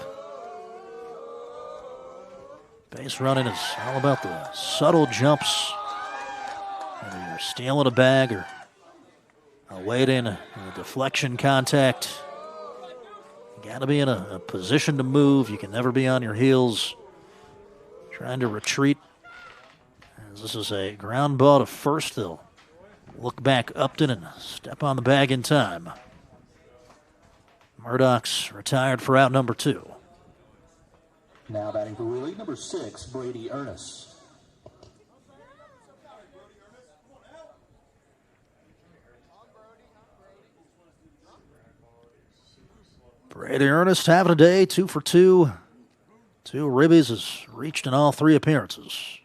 [SPEAKER 1] Base running is all about the subtle jumps, whether you're stealing a bag or awaiting a deflection contact. You got to be in a position to move. You can never be on your heels trying to retreat. As this is a ground ball to first. They'll look back Upton and step on the bag in time. Murdoch's retired for out number 2.
[SPEAKER 6] Now batting for Wheeling, number 6, Brady Ernest.
[SPEAKER 1] Brady Ernest having a day, 2 for 2. 2 ribbies, has reached in all 3 appearances.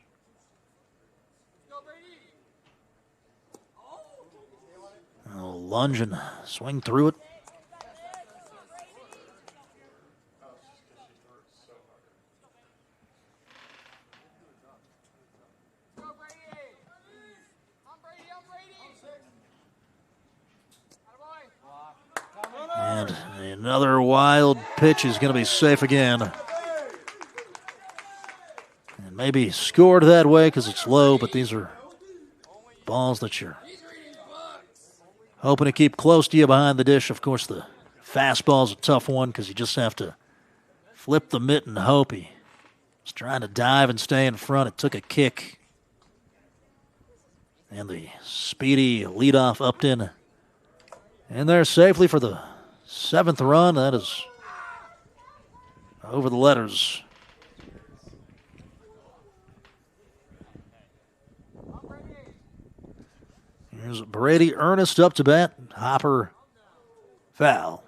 [SPEAKER 1] I'll lunge and swing through it. And another wild pitch is going to be safe again. And maybe scored that way because it's low, but these are balls that you're hoping to keep close to you behind the dish. Of course, the fastball's a tough one because you just have to flip the mitt and hope. He was trying to dive and stay in front. It took a kick. And the speedy leadoff Upton in there safely for the 7th run. That is over the letters. Here's Brady Ernest up to bat. Hopper foul.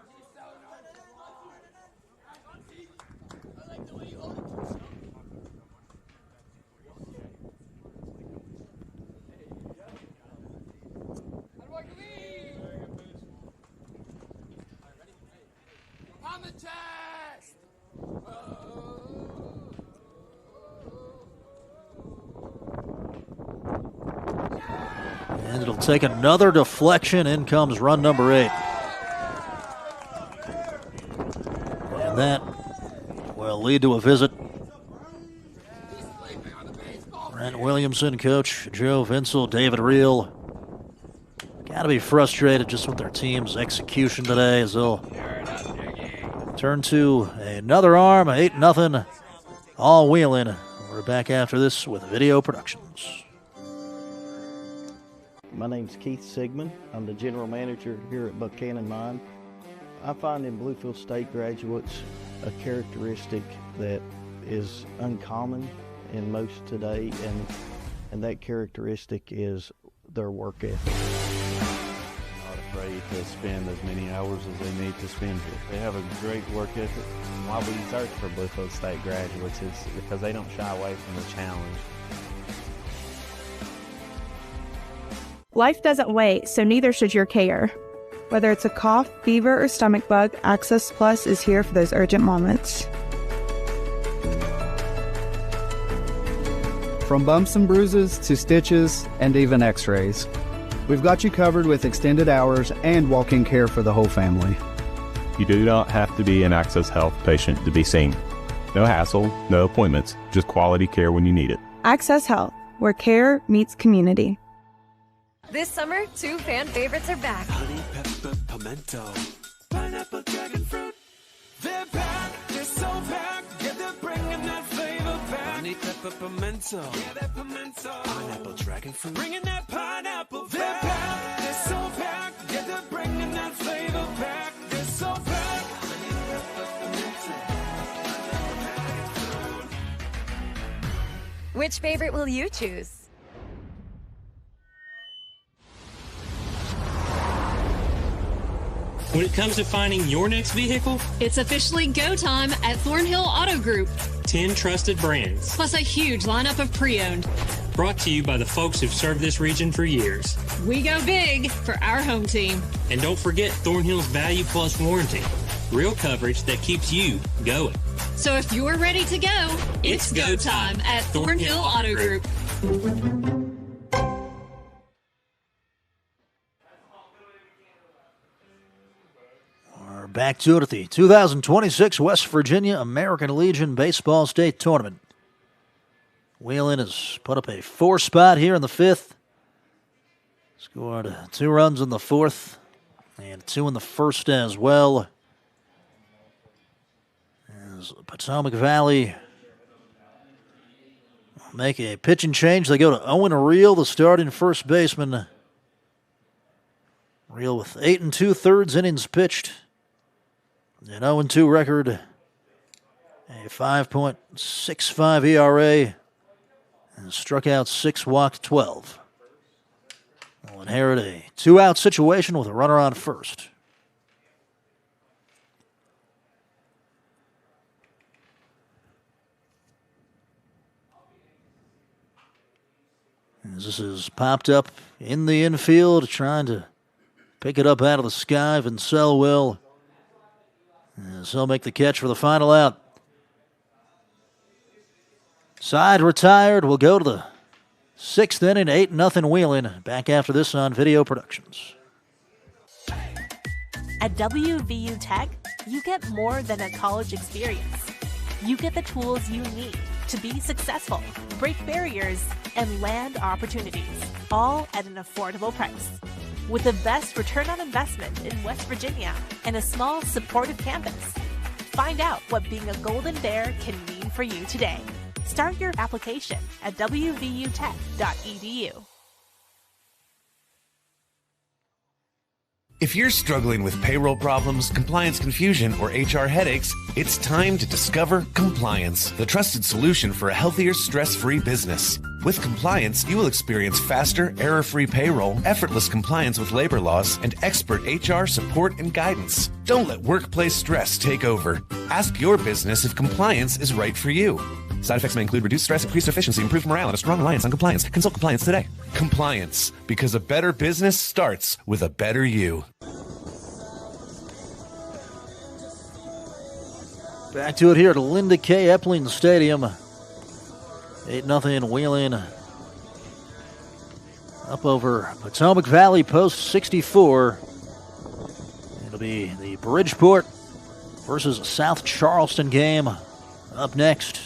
[SPEAKER 1] And it'll take another deflection. In comes run number 8. And that will lead to a visit. Brent Williamson, Coach Joe Vinsel, David Reel. Got to be frustrated just with their team's execution today as they'll turn to another arm, 8-0, all Wheeling. We're back after this with video productions.
[SPEAKER 13] My name's Keith Sigmund. I'm the general manager here at Buchanan Mine. I find in Bluefield State graduates a characteristic that is uncommon in most today, and that characteristic is their work ethic.
[SPEAKER 14] Not afraid to spend as many hours as they need to spend here. They have a great work ethic.
[SPEAKER 15] Why we search for Bluefield State graduates is because they don't shy away from the challenge.
[SPEAKER 16] Life doesn't wait, so neither should your care. Whether it's a cough, fever, or stomach bug, Access Plus is here for those urgent moments.
[SPEAKER 12] From bumps and bruises to stitches and even x-rays, we've got you covered with extended hours and walk-in care for the whole family.
[SPEAKER 18] You do not have to be an Access Health patient to be seen. No hassle, no appointments, just quality care when you need it.
[SPEAKER 16] Access Health, where care meets community.
[SPEAKER 19] This summer, 2 fan favorites are back.
[SPEAKER 20] Honey, pepper, pimento, pineapple, dragon fruit. They're back, they're so back. Yeah, they're bringing that flavor back. Honey, pepper, pimento, yeah, that pimento. Pineapple, dragon fruit, bringing that pineapple back. They're back, they're so back. Yeah, they're bringing that flavor back. They're so back. Honey, pepper, pimento,
[SPEAKER 19] Which favorite will you choose?
[SPEAKER 21] When it comes to finding your next vehicle,
[SPEAKER 22] It's officially go time at Thornhill Auto Group.
[SPEAKER 21] 10 trusted brands.
[SPEAKER 22] Plus a huge lineup of pre-owned.
[SPEAKER 21] Brought to you by the folks who've served this region for years.
[SPEAKER 22] We go big for our home team.
[SPEAKER 21] And don't forget Thornhill's Value Plus warranty. Real coverage that keeps you going.
[SPEAKER 22] So if you're ready to go, it's go time at Thornhill Auto Group.
[SPEAKER 1] We're back to it at the 2026 West Virginia American Legion Baseball State Tournament. Wheeling has put up a 4 spot here in the 5th. Scored 2 runs in the 4th and 2 in the 1st as well. As Potomac Valley make a pitching change. They go to Owen Reel, the starting first baseman. Reel with 8 2/3 innings pitched. An 0-2 record. A 5.65 ERA. And struck out 6, walked 12. Will inherit a 2-out situation with a runner on first. As this is popped up in the infield, trying to pick it up out of the sky. Vincel will. As he'll make the catch for the final out. Side retired. We'll go to the 6th inning, 8-0 Wheeling. Back after this on Video Productions.
[SPEAKER 2] At WVU Tech, you get more than a college experience. You get the tools you need to be successful, break barriers, and land opportunities, all at an affordable price. With the best return on investment in West Virginia and a small, supportive campus. Find out what being a Golden Bear can mean for you today. Start your application at wvutech.edu.
[SPEAKER 10] If you're struggling with payroll problems, compliance confusion, or HR headaches, it's time to discover Compliance, the trusted solution for a healthier, stress-free business. With Compliance, you will experience faster, error-free payroll, effortless compliance with labor laws, and expert HR support and guidance. Don't let workplace stress take over. Ask your business if Compliance is right for you. Side effects may include reduced stress, increased efficiency, improved morale, and a strong reliance on compliance. Consult Compliance today. Compliance, because a better business starts with a better you.
[SPEAKER 1] Back to it here at Linda K. Epling Stadium. 8-0 Wheeling. Up over Potomac Valley Post 64. It'll be the Bridgeport versus South Charleston game up next.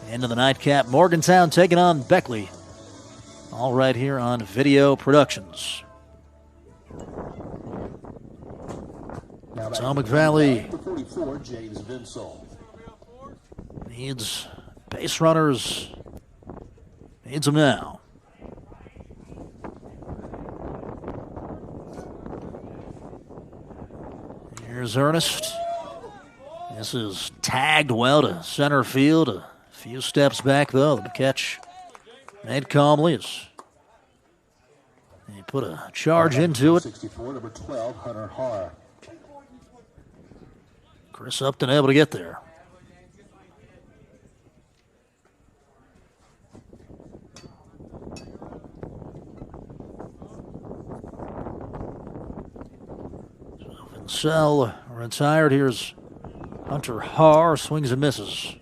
[SPEAKER 1] End of the nightcap. Morgantown taking on Beckley. All right here on Video Productions. Potomac Valley needs base runners. Needs them now. Here's Ernest. This is tagged well to center field. A few steps back, though. The catch made calmly as he put a charge into it.
[SPEAKER 6] 64, number 12, Hunter Harr.
[SPEAKER 1] Chris Upton able to get there. So Vincel retired. Here's Hunter Harr, swings and misses.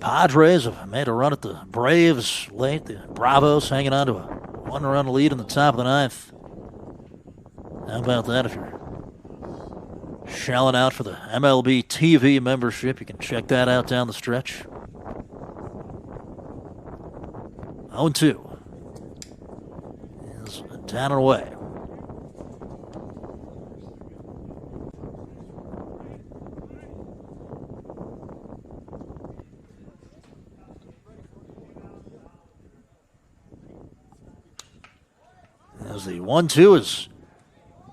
[SPEAKER 1] Padres have made a run at the Braves late. The Bravos hanging on to a one-run lead in the top of the ninth. How about that? If you're shelling out for the MLB TV membership, you can check that out down the stretch. 0-2 is down and away. As the 1-2 is,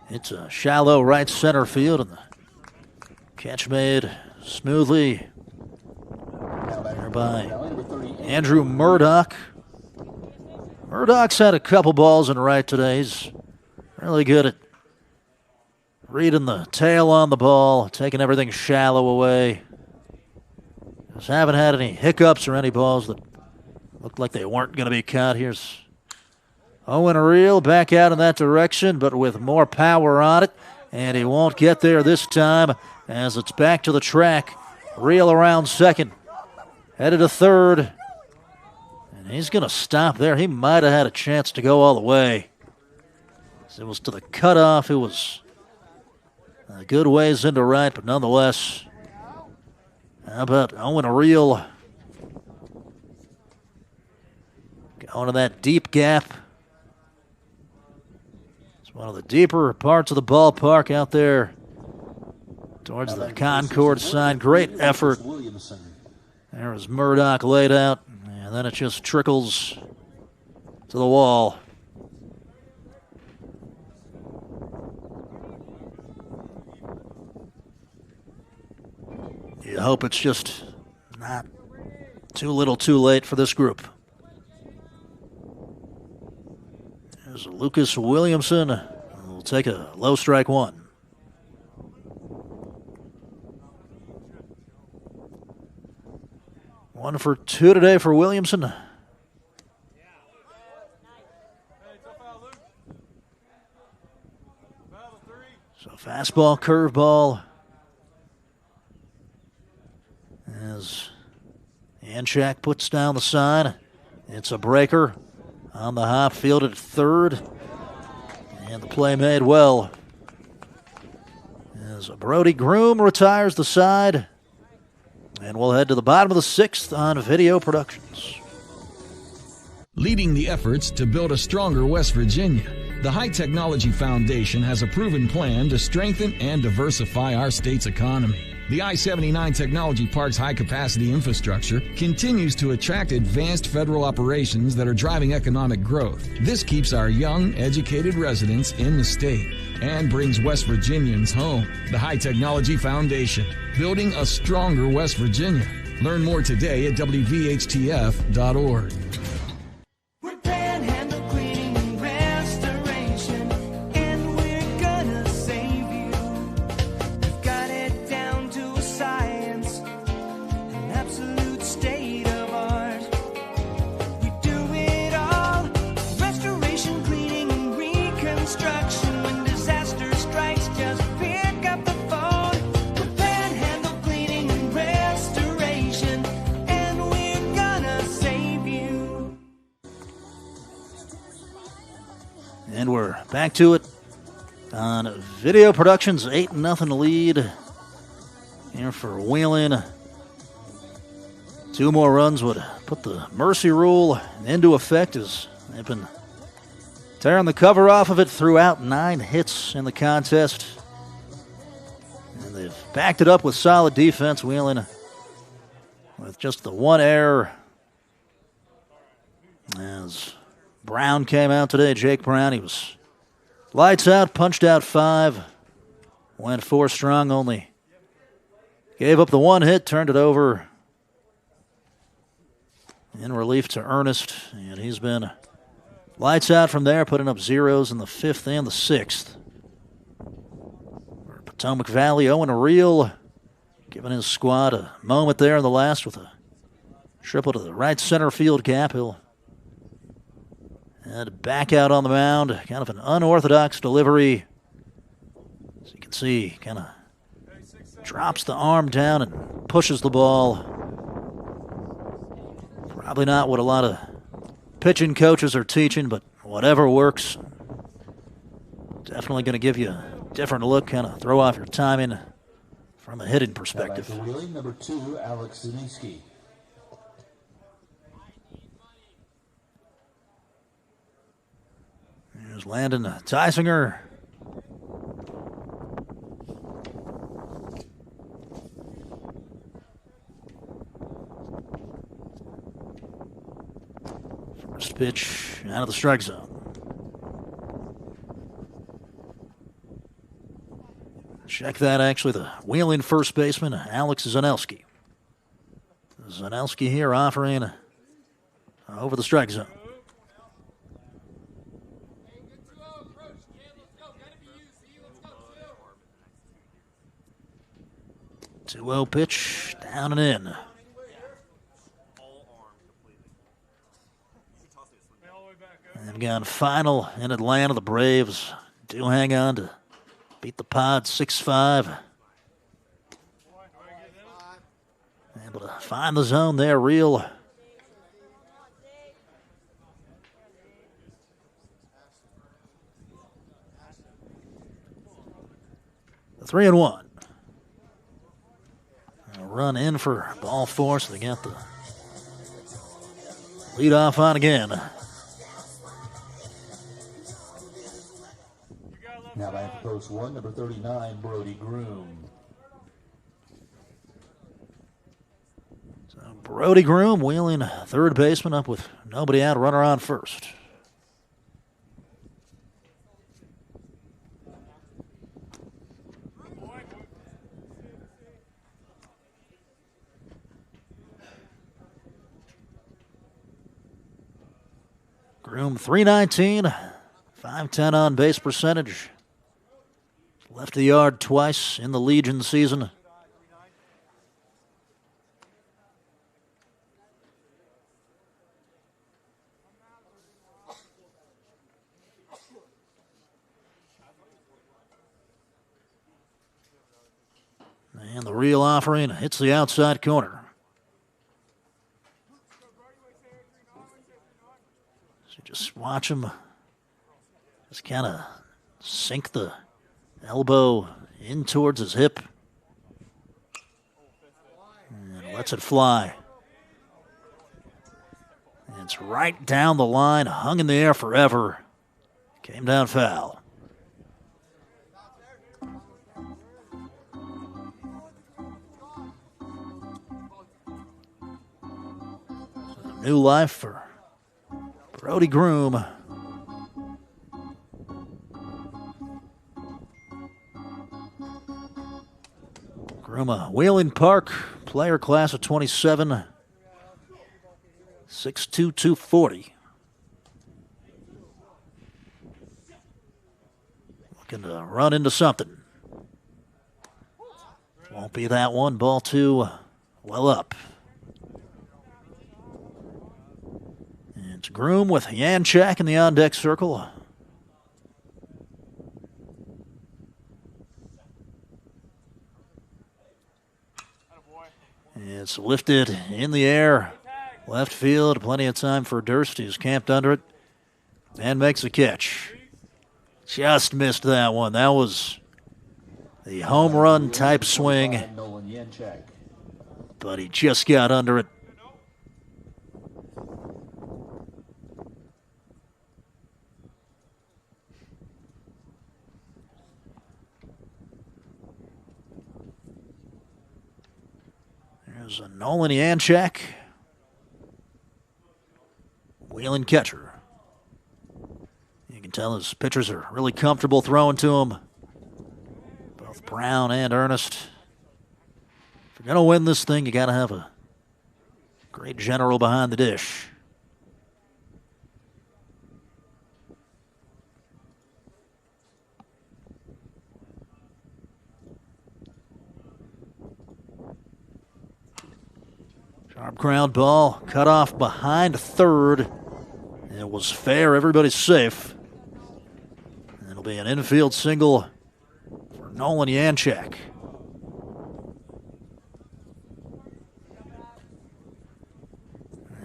[SPEAKER 1] it's a shallow right center field, and the catch made smoothly there by Andrew Murdoch. Murdoch's had a couple balls in right today. He's really good at reading the tail on the ball, taking everything shallow away. Just haven't had any hiccups or any balls that looked like they weren't going to be caught. Here's Owen Reel back out in that direction, but with more power on it, and he won't get there this time as it's back to the track. Reel around second, headed to third, and he's going to stop there. He might have had a chance to go all the way. It was to the cutoff. It was a good ways into right, but nonetheless, how about Owen Reel going to that deep gap? one of the deeper parts of the ballpark out there towards the Concord side. Great effort. There was Murdoch laid out, and then it just trickles to the wall. You hope it's just not too little too late for this group. There's Lucas Williamson. Will take a low strike one. One for two today for Williamson. So fastball, curveball. As Anchak puts down the sign. It's a breaker on the hop, fielded at third. And the play made well. As Brody Groom retires the side. And we'll head to the bottom of the sixth on Video Productions.
[SPEAKER 3] Leading the efforts to build a stronger West Virginia, the High Technology Foundation has a proven plan to strengthen and diversify our state's economy. The I-79 Technology Park's high-capacity infrastructure continues to attract advanced federal operations that are driving economic growth. This keeps our young, educated residents in the state and brings West Virginians home. The High Technology Foundation, building a stronger West Virginia. Learn more today at WVHTF.org.
[SPEAKER 1] And we're back to it on Video Productions. 8-0 lead here for Wheeling. Two more runs would put the mercy rule into effect as they've been tearing the cover off of it throughout. 9 hits in the contest. And they've backed it up with solid defense, Wheeling, with just the one error. As Brown came out today, Jake Brown, he was lights out, punched out 5, went 4 strong, only gave up the one hit, turned it over in relief to Ernest, and he's been lights out from there, putting up zeros in the 5th and the 6th. For Potomac Valley, Owen Reel giving his squad a moment there in the last with a triple to the right center field gap. He'll head back out on the mound, kind of an unorthodox delivery. As you can see, kind of drops the arm down and pushes the ball. Probably not what a lot of pitching coaches are teaching, but whatever works. Definitely going to give you a different look, kind of throw off your timing from a hitting perspective.
[SPEAKER 6] Number 2, Alex Zuniski.
[SPEAKER 1] Here's Landon Tysinger. First pitch out of the strike zone. Check that, actually, the Wheeling first baseman, Alex Zanelski. Zanelski here offering over the strike zone. 2-0 pitch, down and in. And gone final in Atlanta. The Braves do hang on to beat the Pod 6-5. Able to find the zone there, Real. The 3-1. Run in for ball 4, so they got the lead off on again.
[SPEAKER 6] Now back to post one, number 39, Brody Groom.
[SPEAKER 1] So Brody Groom wheeling third baseman up with nobody out, runner on first. Groom 319, 510 on base percentage. Left the yard twice in the Legion season. And the real offering hits the outside corner. So just watch him just kind of sink the elbow in towards his hip. And lets it fly. And it's right down the line, hung in the air forever. Came down foul. New life for Brody Groom. Groom, a Wheeling Park player, class of 27, 6'2", 240. Looking to run into something. Won't be that one. Ball two, well up. It's Groom with Yanchak in the on-deck circle. It's lifted in the air. Left field, plenty of time for Durst. He's camped under it and makes a catch. Just missed that one. That was the home run type swing, but he just got under it. There's a Nolan Yanchak, Wheeling catcher. You can tell his pitchers are really comfortable throwing to him. Both Brown and Ernest. If you're going to win this thing, you got to have a great general behind the dish. Sharp ground ball, cut off behind third. It was fair, everybody's safe. It'll be an infield single for Nolan Yanchak.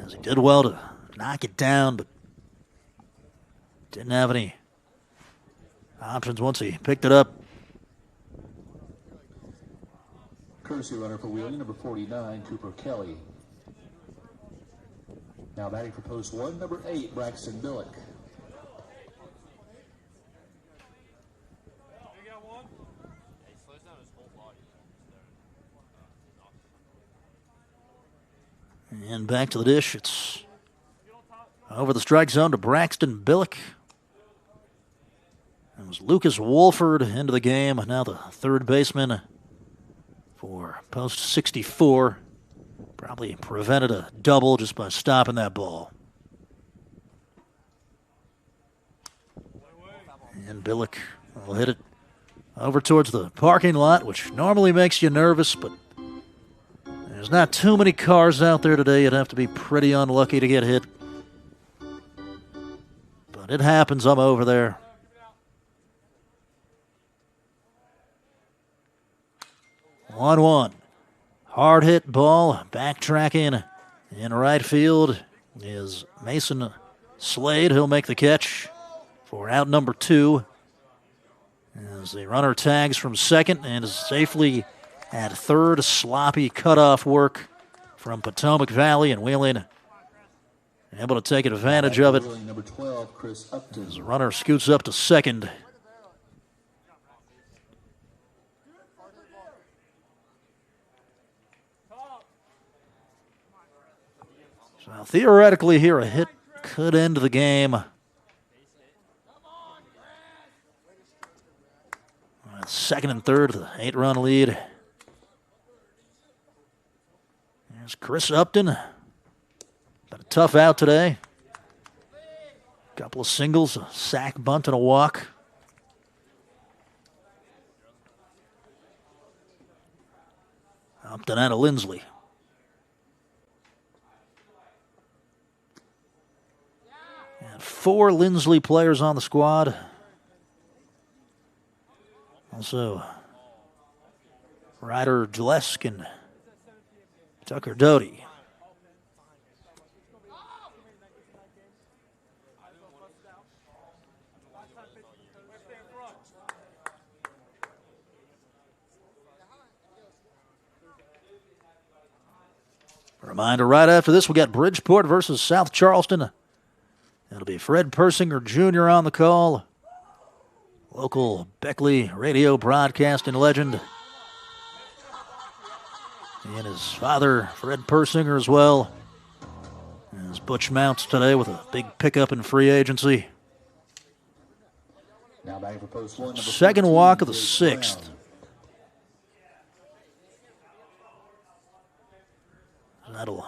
[SPEAKER 1] As he did well to knock it down, but didn't have any options once he picked it up.
[SPEAKER 6] Courtesy runner for Wheeling, number 49, Cooper Kelly. Now batting for post one, number 8, Braxton Billick.
[SPEAKER 1] And back to the dish. It's over the strike zone to Braxton Billick. It was Lucas Wolford into the game. Now the third baseman for post 64. Probably prevented a double just by stopping that ball. And Billick will hit it over towards the parking lot, which normally makes you nervous, but there's not too many cars out there today. You'd have to be pretty unlucky to get hit. But it happens. I'm over there. One. Hard hit ball, backtracking in right field is Mason Slade. He'll make the catch for out number 2. As the runner tags from second and is safely at third. Sloppy cutoff work from Potomac Valley and Wheeling. Able to take advantage of it.
[SPEAKER 6] Number 12, Chris Upton.
[SPEAKER 1] As the runner scoots up to second. Well, theoretically here, a hit could end the game. Second and third, the 8-run lead. There's Chris Upton. Been a tough out today. Couple of singles, a sack, bunt, and a walk. Upton and a Lindsley. And 4 Lindsley players on the squad. Also, Ryder Gillespie and Tucker Doty. Reminder, right after this, we got Bridgeport versus South Charleston. It'll be Fred Persinger Jr. on the call. Local Beckley radio broadcasting legend. And his father, Fred Persinger, as well. As Butch mounts today with a big pickup in free agency.
[SPEAKER 6] Now back for post one,
[SPEAKER 1] Second walk of the 6th. That'll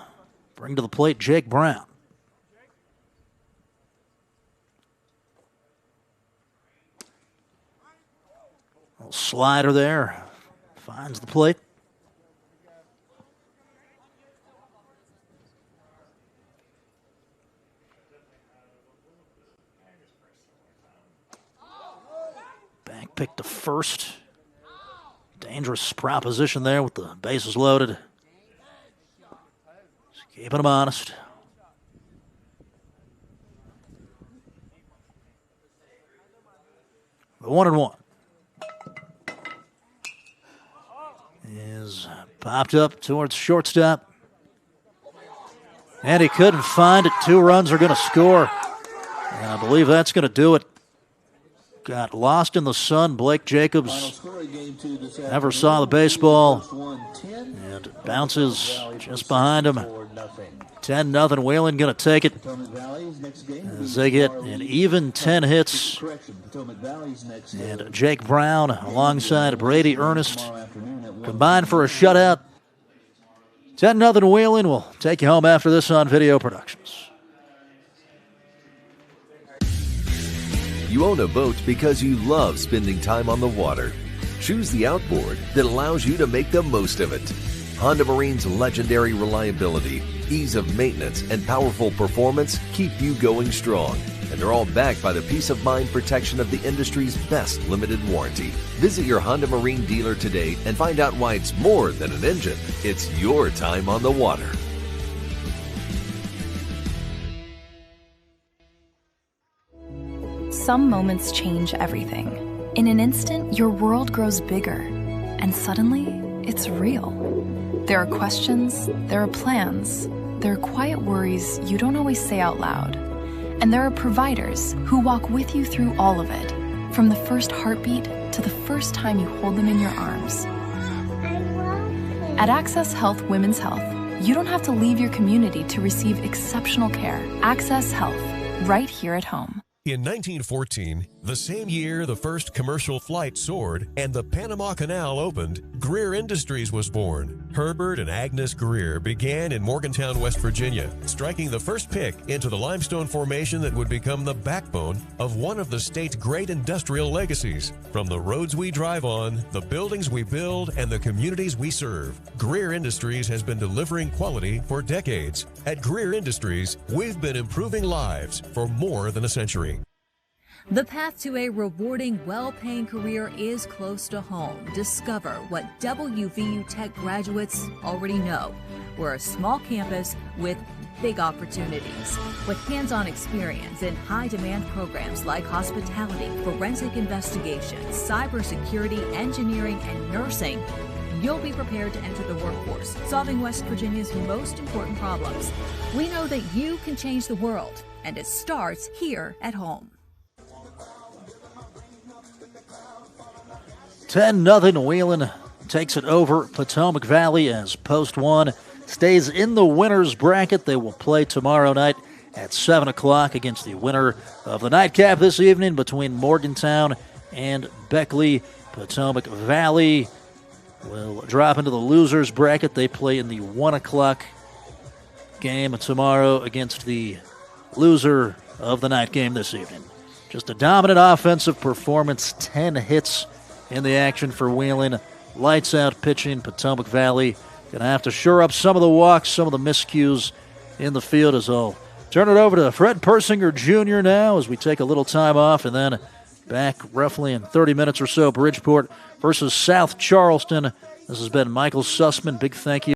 [SPEAKER 1] bring to the plate Jake Brown. Little slider there. Finds the plate. Back pick to first. Dangerous proposition there with the bases loaded. Just keeping him honest. The 1-1. Is popped up towards shortstop. And he couldn't find it. 2 runs are going to score. And I believe that's going to do it. Got lost in the sun. Blake Jacobs never saw the baseball. And bounces just behind him. 10-0. Whalen going to take it. As they get an even 10 hits. And Jake Brown alongside Brady Ernest combined for a shutout. 10-0 Whalen. We'll take you home after this on Video Productions.
[SPEAKER 4] You own a boat because you love spending time on the water. Choose the outboard that allows you to make the most of it. Honda Marine's legendary reliability, ease of maintenance, and powerful performance keep you going strong. And they're all backed by the peace of mind protection of the industry's best limited warranty. Visit your Honda Marine dealer today and find out why it's more than an engine. It's your time on the water.
[SPEAKER 17] Some moments change everything. In an instant, your world grows bigger, and suddenly, it's real. There are questions, there are plans, there are quiet worries you don't always say out loud. And there are providers who walk with you through all of it, from the first heartbeat to the first time you hold them in your arms. At Access Health Women's Health, you don't have to leave your community to receive exceptional care. Access Health, right here at home.
[SPEAKER 23] In 1914, the same year the first commercial flight soared and the Panama Canal opened, Greer Industries was born. Herbert and Agnes Greer began in Morgantown, West Virginia, striking the first pick into the limestone formation that would become the backbone of one of the state's great industrial legacies. From the roads we drive on, the buildings we build, and the communities we serve, Greer Industries has been delivering quality for decades. At Greer Industries, we've been improving lives for more than a century.
[SPEAKER 24] The path to a rewarding, well-paying career is close to home. Discover what WVU Tech graduates already know. We're a small campus with big opportunities. With hands-on experience in high-demand programs like hospitality, forensic investigations, cybersecurity, engineering, and nursing, you'll be prepared to enter the workforce, solving West Virginia's most important problems. We know that you can change the world, and it starts here at home.
[SPEAKER 1] 10-0 Whelan takes it over Potomac Valley as post one stays in the winner's bracket. They will play tomorrow night at 7 o'clock against the winner of the nightcap this evening between Morgantown and Beckley. Potomac Valley will drop into the loser's bracket. They play in the 1 o'clock game tomorrow against the loser of the night game this evening. Just a dominant offensive performance, 10 hits in the action for Wheeling. Lights out pitching. Potomac Valley going to have to shore up some of the walks, some of the miscues in the field as well. Turn it over to Fred Persinger Jr. now as we take a little time off, and then back roughly in 30 minutes or so. Bridgeport versus South Charleston. This has been Michael Sussman. Big thank you